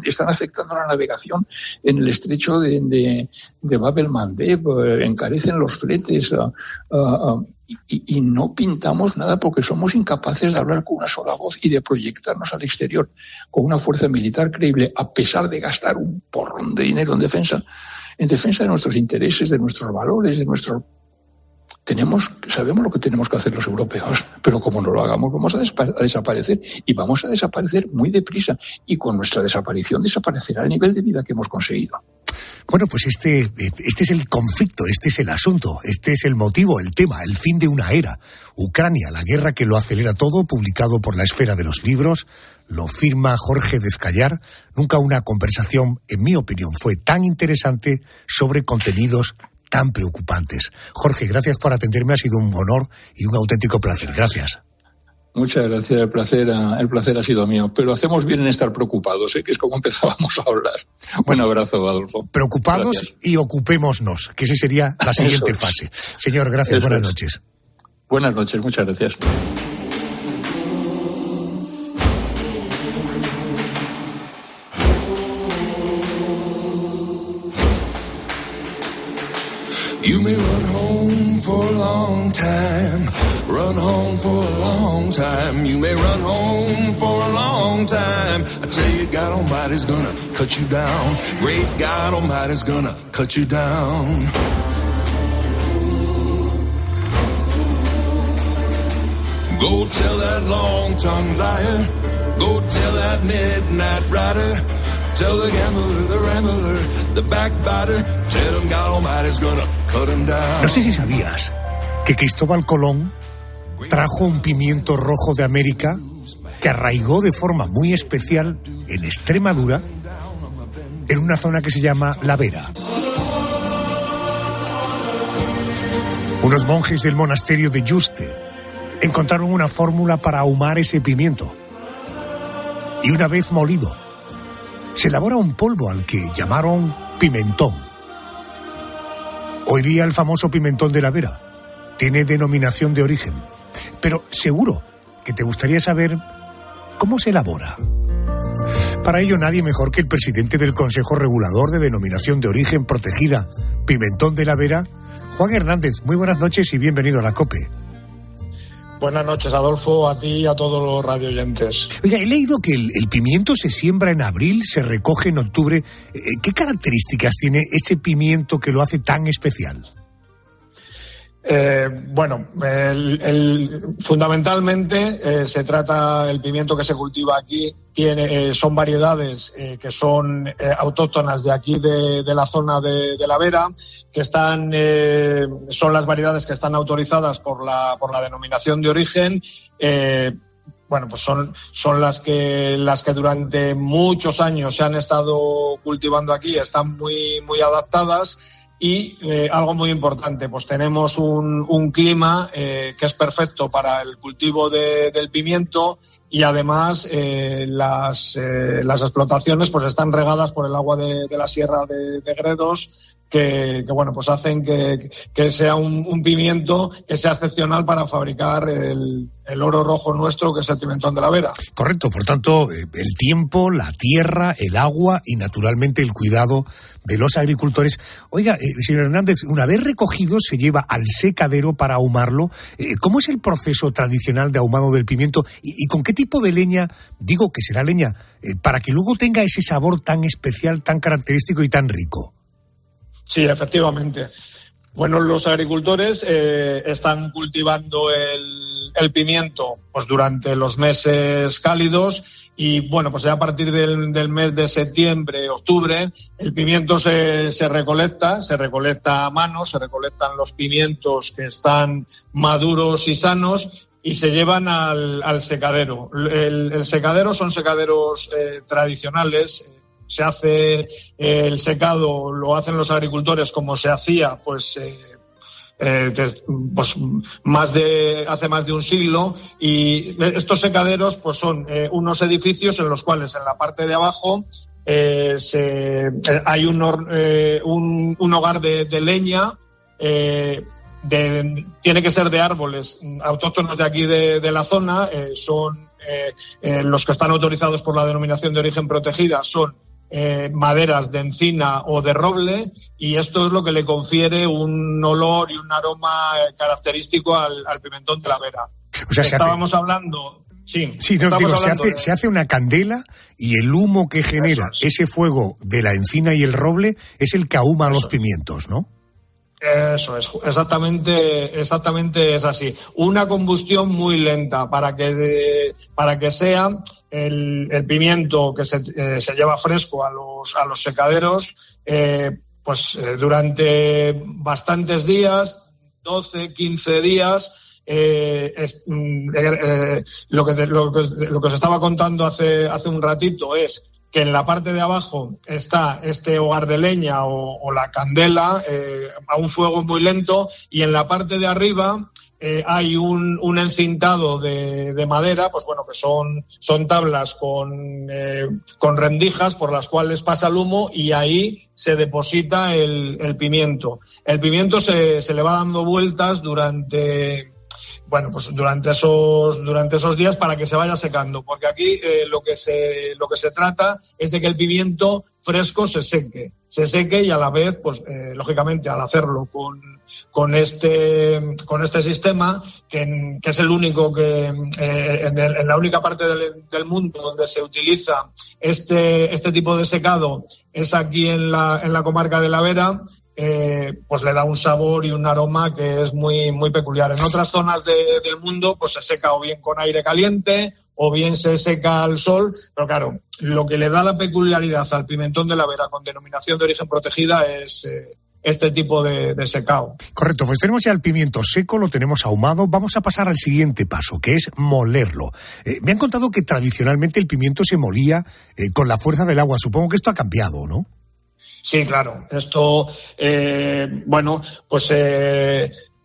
están afectando la navegación en el estrecho de Bab el-Mandeb, encarecen los fletes, y no pintamos nada porque somos incapaces de hablar con una sola voz y de proyectarnos al exterior con una fuerza militar creíble, a pesar de gastar un porrón de dinero en defensa de nuestros intereses, de nuestros valores, sabemos lo que tenemos que hacer los europeos, pero como no lo hagamos vamos a desaparecer, y vamos a desaparecer muy deprisa, y con nuestra desaparición desaparecerá el nivel de vida que hemos conseguido. Bueno, pues este es el conflicto, este es el asunto, este es el motivo, el tema, el fin de una era. Ucrania, la guerra que lo acelera todo, publicado por La Esfera de los Libros, lo firma Jorge Descallar. Nunca una conversación, en mi opinión, fue tan interesante sobre contenidos tan preocupantes. Jorge, gracias por atenderme, ha sido un honor y un auténtico placer. Gracias. Muchas gracias, el placer ha sido mío. Pero hacemos bien en estar preocupados, que es como empezábamos a hablar. Un abrazo, Adolfo. Preocupados, gracias. Y ocupémonos, que esa sería la siguiente fase. Señor, gracias, buenas noches. Buenas noches, muchas gracias. You may run home for a long time, run home for a long time. You may run home for a long time. I tell you, God Almighty's gonna cut you down. Great God Almighty's gonna cut you down. Go tell that long-tongued liar, go tell that midnight rider, tell the gambler, the rambler, the backbiter, tell him God Almighty's gonna cut him down. No sé si sabías que Cristóbal Colón trajo un pimiento rojo de América que arraigó de forma muy especial en Extremadura, en una zona que se llama La Vera. Unos monjes del monasterio de Yuste encontraron una fórmula para ahumar ese pimiento. Y una vez molido, se elabora un polvo al que llamaron pimentón. Hoy día el famoso pimentón de La Vera tiene denominación de origen. Pero seguro que te gustaría saber cómo se elabora. Para ello nadie mejor que el presidente del Consejo Regulador de Denominación de Origen Protegida, Pimentón de La Vera, Juan Hernández. Muy buenas noches y bienvenido a la COPE. Buenas noches, Adolfo, a ti y a todos los radioyentes. Oiga, he leído que el pimiento se siembra en abril, se recoge en octubre. ¿Qué características tiene ese pimiento que lo hace tan especial? Fundamentalmente se trata, el pimiento que se cultiva aquí son variedades que son autóctonas de aquí de la zona de La Vera, que son las variedades que están autorizadas por la denominación de origen. Pues son las que durante muchos años se han estado cultivando aquí, están muy adaptadas. Y algo muy importante, pues tenemos un clima que es perfecto para el cultivo del pimiento, y además las explotaciones pues están regadas por el agua de la sierra de Gredos, que pues hacen que sea un pimiento que sea excepcional para fabricar el oro rojo nuestro, que es el pimentón de La Vera. Correcto, por tanto, el tiempo, la tierra, el agua y naturalmente el cuidado de los agricultores. Oiga, señor Hernández, una vez recogido se lleva al secadero para ahumarlo. ¿Cómo es el proceso tradicional de ahumado del pimiento y con qué tipo de leña, digo que será leña, para que luego tenga ese sabor tan especial, tan característico y tan rico? Sí, efectivamente. Bueno, los agricultores están cultivando el pimiento pues durante los meses cálidos, y bueno, pues ya a partir del mes de septiembre, octubre, el pimiento se recolecta a mano, se recolectan los pimientos que están maduros y sanos y se llevan al secadero. El secadero son secaderos tradicionales. Se hace el secado, lo hacen los agricultores como se hacía, hace más de un siglo, y estos secaderos pues son unos edificios en los cuales en la parte de abajo hay un hogar de leña. Tiene que ser de árboles autóctonos de aquí de la zona, son los que están autorizados por la denominación de origen protegida, son maderas de encina o de roble, y esto es lo que le confiere un olor y un aroma característico al pimentón de la Vera. O sea, hablando... se hace una candela y el humo que genera ese fuego de la encina y el roble es el que ahuma los pimientos, ¿no? Eso es, exactamente es así. Una combustión muy lenta para que sea el pimiento que se lleva fresco a los secaderos, durante bastantes días, 12, 15 días. Lo que os estaba contando hace un ratito es que en la parte de abajo está este hogar de leña o la candela a un fuego muy lento, y en la parte de arriba hay un encintado de madera, que son tablas con rendijas por las cuales pasa el humo, y ahí se deposita el pimiento. El pimiento se le va dando vueltas durante esos días para que se vaya secando, porque aquí lo que se trata es de que el pimiento fresco se seque y a la vez, lógicamente, al hacerlo con este sistema, que es el único que en la única parte del mundo donde se utiliza este tipo de secado es aquí en la comarca de la Vera. Le da un sabor y un aroma que es muy, muy peculiar. En otras zonas del mundo se seca o bien con aire caliente o bien se seca al sol, pero claro, lo que le da la peculiaridad al pimentón de la Vera con denominación de origen protegida es este tipo de secado. Correcto, pues tenemos ya el pimiento seco, lo tenemos ahumado. Vamos a pasar al siguiente paso, que es molerlo. Me han contado que tradicionalmente el pimiento se molía con la fuerza del agua. Supongo que esto ha cambiado, ¿no? Sí, claro. Esto,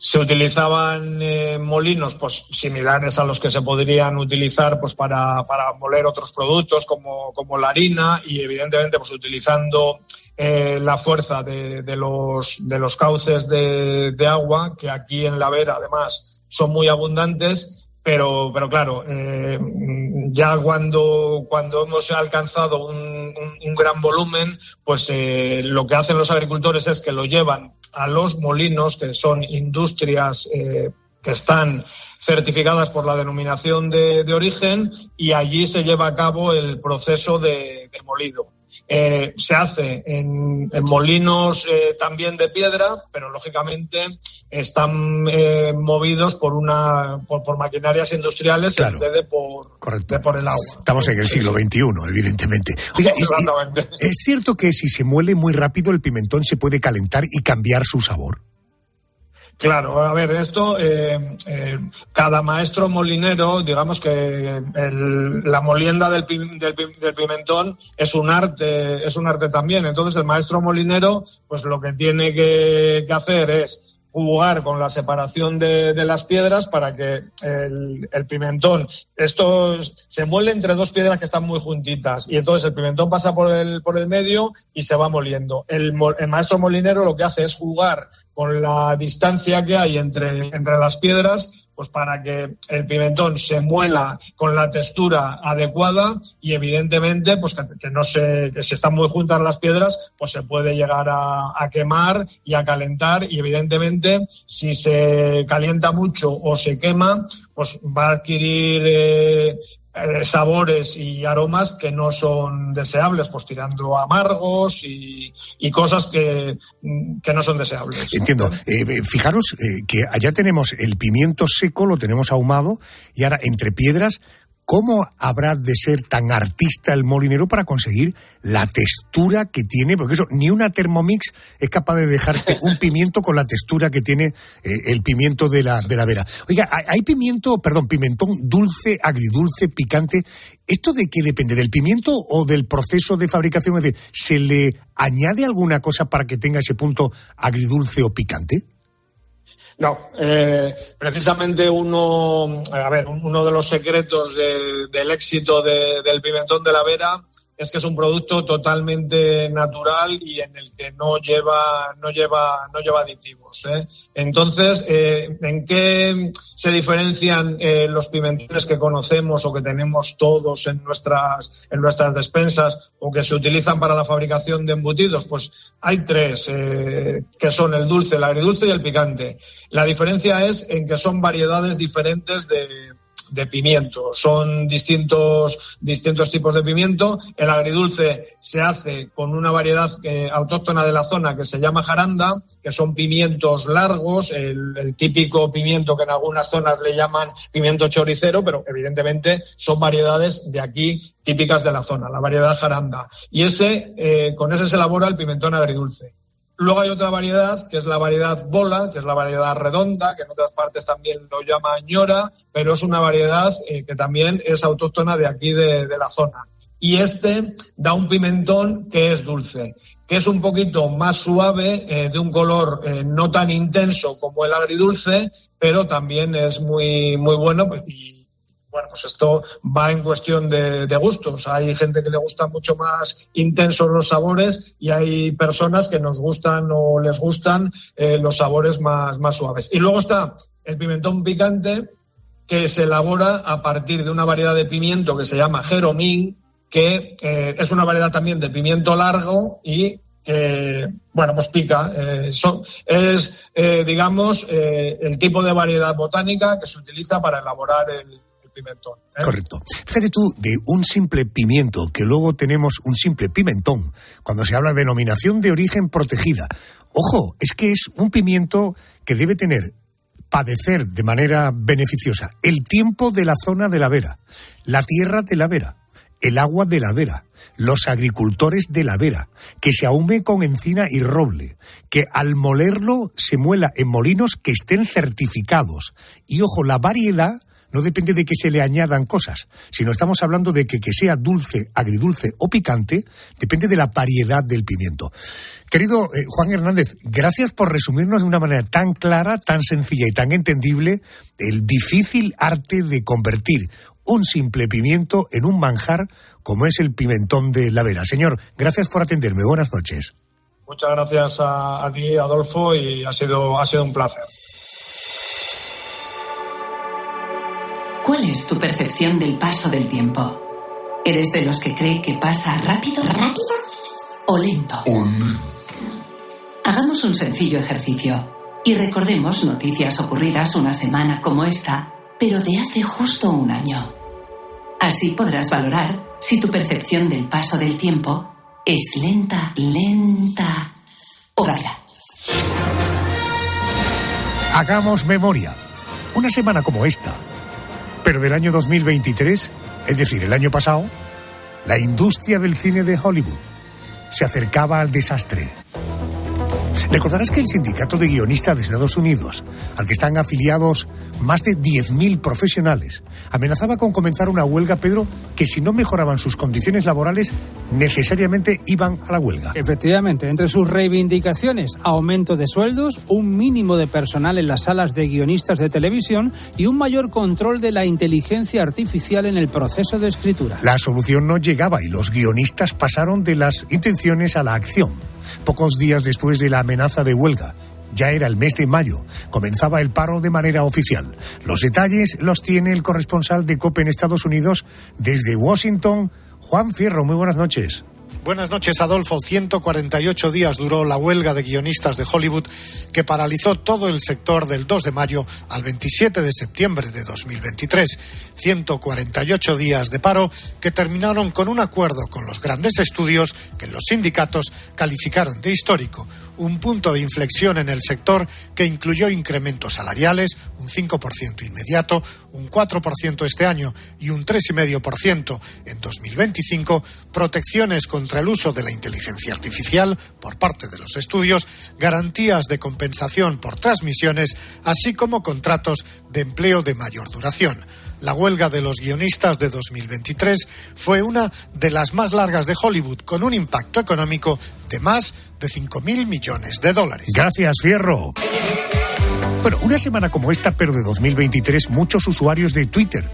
se utilizaban molinos similares a los que se podrían utilizar para moler otros productos como la harina, y evidentemente utilizando la fuerza de los cauces de agua, que aquí en la Vera además son muy abundantes. Pero claro, ya cuando hemos alcanzado un gran volumen, lo que hacen los agricultores es que lo llevan a los molinos, que son industrias que están certificadas por la denominación de origen, y allí se lleva a cabo el proceso de molido. Se hace en molinos también de piedra, pero lógicamente están movidos por maquinarias industriales, claro, en vez de por el agua. Estamos en el siglo XXI, evidentemente. Oiga, ¿es cierto que si se muele muy rápido el pimentón se puede calentar y cambiar su sabor? Claro, a ver, esto, cada maestro molinero, digamos que la molienda del pimentón es un arte también. Entonces el maestro molinero, lo que tiene que hacer es jugar con la separación de las piedras para que el pimentón, esto se muele entre dos piedras que están muy juntitas, y entonces el pimentón pasa por el medio y se va moliendo. El maestro molinero lo que hace es jugar con la distancia que hay entre las piedras, para que el pimentón se muela con la textura adecuada, y evidentemente que si están muy juntas las piedras se puede llegar a quemar y a calentar, y evidentemente si se calienta mucho o se quema va a adquirir sabores y aromas que no son deseables, tirando amargos y cosas que no son deseables. Entiendo. Fijaros que allá tenemos el pimiento seco, lo tenemos ahumado, y ahora entre piedras ¿Cómo habrá de ser tan artista el molinero para conseguir la textura que tiene? Porque eso, ni una Thermomix es capaz de dejarte un pimiento con la textura que tiene el pimiento de la Vera. Oiga, hay pimentón dulce, agridulce, picante. ¿Esto de qué depende? ¿Del pimiento o del proceso de fabricación? Es decir, ¿se le añade alguna cosa para que tenga ese punto agridulce o picante? No, precisamente uno de los secretos del éxito del pimentón de la Vera es que es un producto totalmente natural y en el que no lleva aditivos, ¿eh? Entonces, ¿en qué se diferencian los pimentones que conocemos o que tenemos todos en nuestras despensas o que se utilizan para la fabricación de embutidos? Pues hay tres, que son el dulce, el agridulce y el picante. La diferencia es en que son variedades diferentes de pimiento. Son distintos tipos de pimiento. El agridulce se hace con una variedad autóctona de la zona que se llama jaranda, que son pimientos largos, el típico pimiento que en algunas zonas le llaman pimiento choricero, pero evidentemente son variedades de aquí típicas de la zona, la variedad jaranda. Y con ese se elabora el pimentón agridulce. Luego hay otra variedad, que es la variedad bola, que es la variedad redonda, que en otras partes también lo llaman ñora, pero es una variedad que también es autóctona de aquí de la zona. Y da un pimentón que es dulce, que es un poquito más suave, de un color no tan intenso como el agridulce, pero también es muy, muy bueno. Pues esto va en cuestión de gustos. Hay gente que le gustan mucho más intensos los sabores y hay personas que nos gustan o les gustan los sabores más suaves. Y luego está el pimentón picante, que se elabora a partir de una variedad de pimiento que se llama Jeromín, que es una variedad también de pimiento largo y pues pica. El tipo de variedad botánica que se utiliza para elaborar el pimentón, ¿eh? Correcto. Fíjate tú, de un simple pimiento, que luego tenemos un simple pimentón, cuando se habla de denominación de origen protegida. Ojo, es que es un pimiento que debe padecer de manera beneficiosa el tiempo de la zona de la Vera, la tierra de la Vera, el agua de la Vera, los agricultores de la Vera, que se ahume con encina y roble, que al molerlo se muela en molinos que estén certificados. Y ojo, la variedad no depende de que se le añadan cosas, sino estamos hablando de que sea dulce, agridulce o picante, depende de la variedad del pimiento. Querido Juan Hernández, gracias por resumirnos de una manera tan clara, tan sencilla y tan entendible el difícil arte de convertir un simple pimiento en un manjar como es el pimentón de la Vera. Señor, gracias por atenderme. Buenas noches. Muchas gracias a ti, Adolfo, y ha sido un placer. ¿Cuál es tu percepción del paso del tiempo? ¿Eres de los que cree que pasa rápido? ¿Rápido? ¿O lento? Hagamos un sencillo ejercicio y recordemos noticias ocurridas una semana como esta, pero de hace justo un año. Así podrás valorar si tu percepción del paso del tiempo es lenta o rápida. Hagamos memoria. Una semana como esta, pero del año 2023, es decir, el año pasado, la industria del cine de Hollywood se acercaba al desastre. Recordarás que el sindicato de guionistas de Estados Unidos, al que están afiliados más de 10.000 profesionales, amenazaba con comenzar una huelga, Pedro, que si no mejoraban sus condiciones laborales, necesariamente iban a la huelga. Efectivamente, entre sus reivindicaciones, aumento de sueldos, un mínimo de personal en las salas de guionistas de televisión y un mayor control de la inteligencia artificial en el proceso de escritura. La solución no llegaba y los guionistas pasaron de las intenciones a la acción. Pocos días después de la amenaza de huelga, ya era el mes de mayo, comenzaba el paro de manera oficial. Los detalles los tiene el corresponsal de COPE en Estados Unidos desde Washington, Juan Fierro. Muy buenas noches. Buenas noches, Adolfo. 148 días duró la huelga de guionistas de Hollywood que paralizó todo el sector del 2 de mayo al 27 de septiembre de 2023. 148 días de paro que terminaron con un acuerdo con los grandes estudios que los sindicatos calificaron de histórico. un punto de inflexión en el sector que incluyó incrementos salariales, un 5% inmediato, un 4% este año y un 3,5% en 2025, protecciones contra el uso de la inteligencia artificial por parte de los estudios, garantías de compensación por transmisiones, así como contratos de empleo de mayor duración. La huelga de los guionistas de 2023 fue una de las más largas de Hollywood, con un impacto económico de más de 5.000 millones de dólares. Gracias, Fierro. Bueno, una semana como esta, pero de 2023, muchos usuarios de Twitter,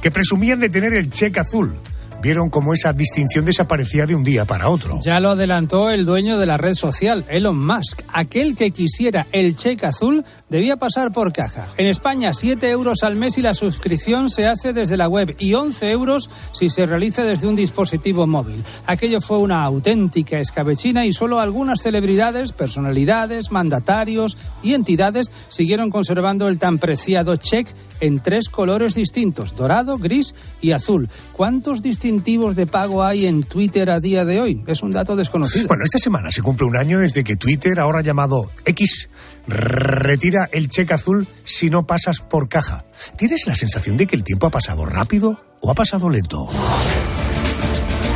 que presumían de tener el cheque azul, vieron cómo esa distinción desaparecía de un día para otro. Ya lo adelantó el dueño de la red social, Elon Musk. Aquel que quisiera el cheque azul debía pasar por caja. En España, 7 euros al mes y la suscripción se hace desde la web y 11 euros si se realiza desde un dispositivo móvil. Aquello fue una auténtica escabechina y solo algunas celebridades, personalidades, mandatarios y entidades siguieron conservando el tan preciado cheque en 3 colores distintos, dorado, gris y azul. ¿Cuántos distintivos de pago hay en Twitter a día de hoy? Es un dato desconocido. Bueno, esta semana se cumple un año desde que Twitter, ahora llamado X, retira el cheque azul si no pasas por caja. ¿Tienes la sensación de que el tiempo ha pasado rápido o ha pasado lento?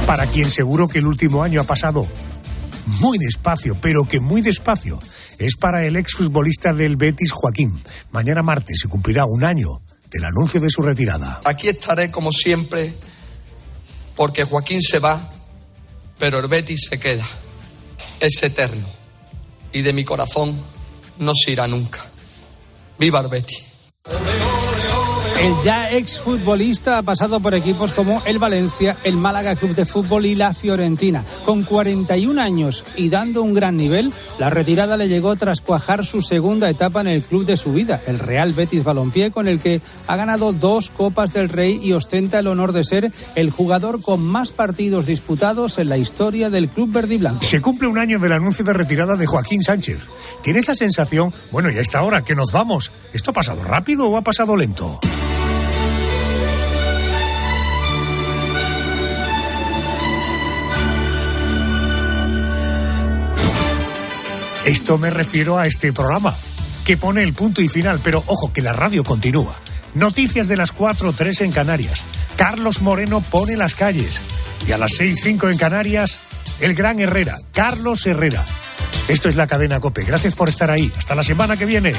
Para quien seguro que el último año ha pasado muy despacio, pero que muy despacio, es para el exfutbolista del Betis, Joaquín. Mañana martes se cumplirá un año del anuncio de su retirada. Aquí estaré como siempre, porque Joaquín se va, pero el Betis se queda. Es eterno. Y de mi corazón no se irá nunca. ¡Viva el Betis! El ya exfutbolista ha pasado por equipos como el Valencia, el Málaga Club de Fútbol y la Fiorentina. Con 41 años y dando un gran nivel, la retirada le llegó tras cuajar su segunda etapa en el club de su vida, el Real Betis Balompié, con el que ha ganado 2 Copas del Rey y ostenta el honor de ser el jugador con más partidos disputados en la historia del club verdiblanco. Se cumple un año del anuncio de retirada de Joaquín Sánchez. ¿Tienes la sensación, bueno, ya a esta hora, que nos vamos? ¿Esto ha pasado rápido o ha pasado lento? Esto me refiero a este programa, que pone el punto y final, pero ojo, que la radio continúa. Noticias de las 4:03 en Canarias. Carlos Moreno pone las calles. Y a las 6:05 en Canarias, el gran Herrera, Carlos Herrera. Esto es la cadena COPE. Gracias por estar ahí. Hasta la semana que viene.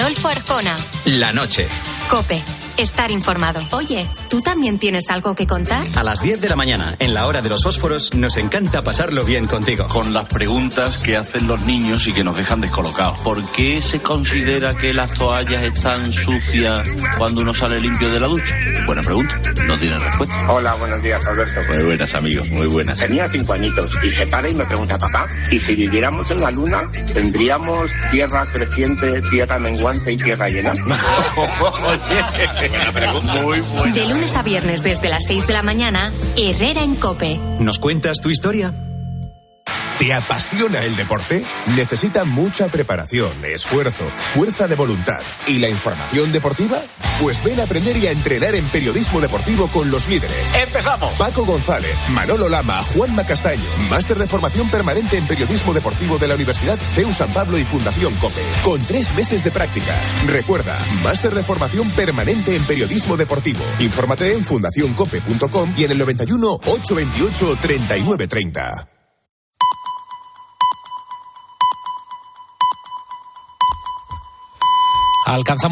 Adolfo Arjona. La noche. COPE. Estar informado. Oye, ¿tú también tienes algo que contar? A las 10 de la mañana, en la hora de los fósforos, nos encanta pasarlo bien contigo. Con las preguntas que hacen los niños y que nos dejan descolocados. ¿Por qué se considera que las toallas están sucias cuando uno sale limpio de la ducha? Buena pregunta, no tiene respuesta. Hola, buenos días, Alberto. Muy buenas, amigos, muy buenas. Tenía 5 añitos y se para y me pregunta, papá, ¿y si viviéramos en la luna, tendríamos tierra creciente, tierra menguante y tierra llena? Buena pregunta. Muy buena. De lunes a viernes desde las 6 de la mañana, Herrera en COPE. ¿Nos cuentas tu historia? ¿Te apasiona el deporte? Necesita mucha preparación, esfuerzo, fuerza de voluntad. ¿Y la información deportiva? Pues ven a aprender y a entrenar en periodismo deportivo con los líderes. ¡Empezamos! Paco González, Manolo Lama, Juanma Castaño. Máster de formación permanente en periodismo deportivo de la Universidad CEU San Pablo y Fundación COPE. Con 3 meses de prácticas. Recuerda, máster de formación permanente en periodismo deportivo. Infórmate en fundacioncope.com y en el 91 828 3930. Alcanzamos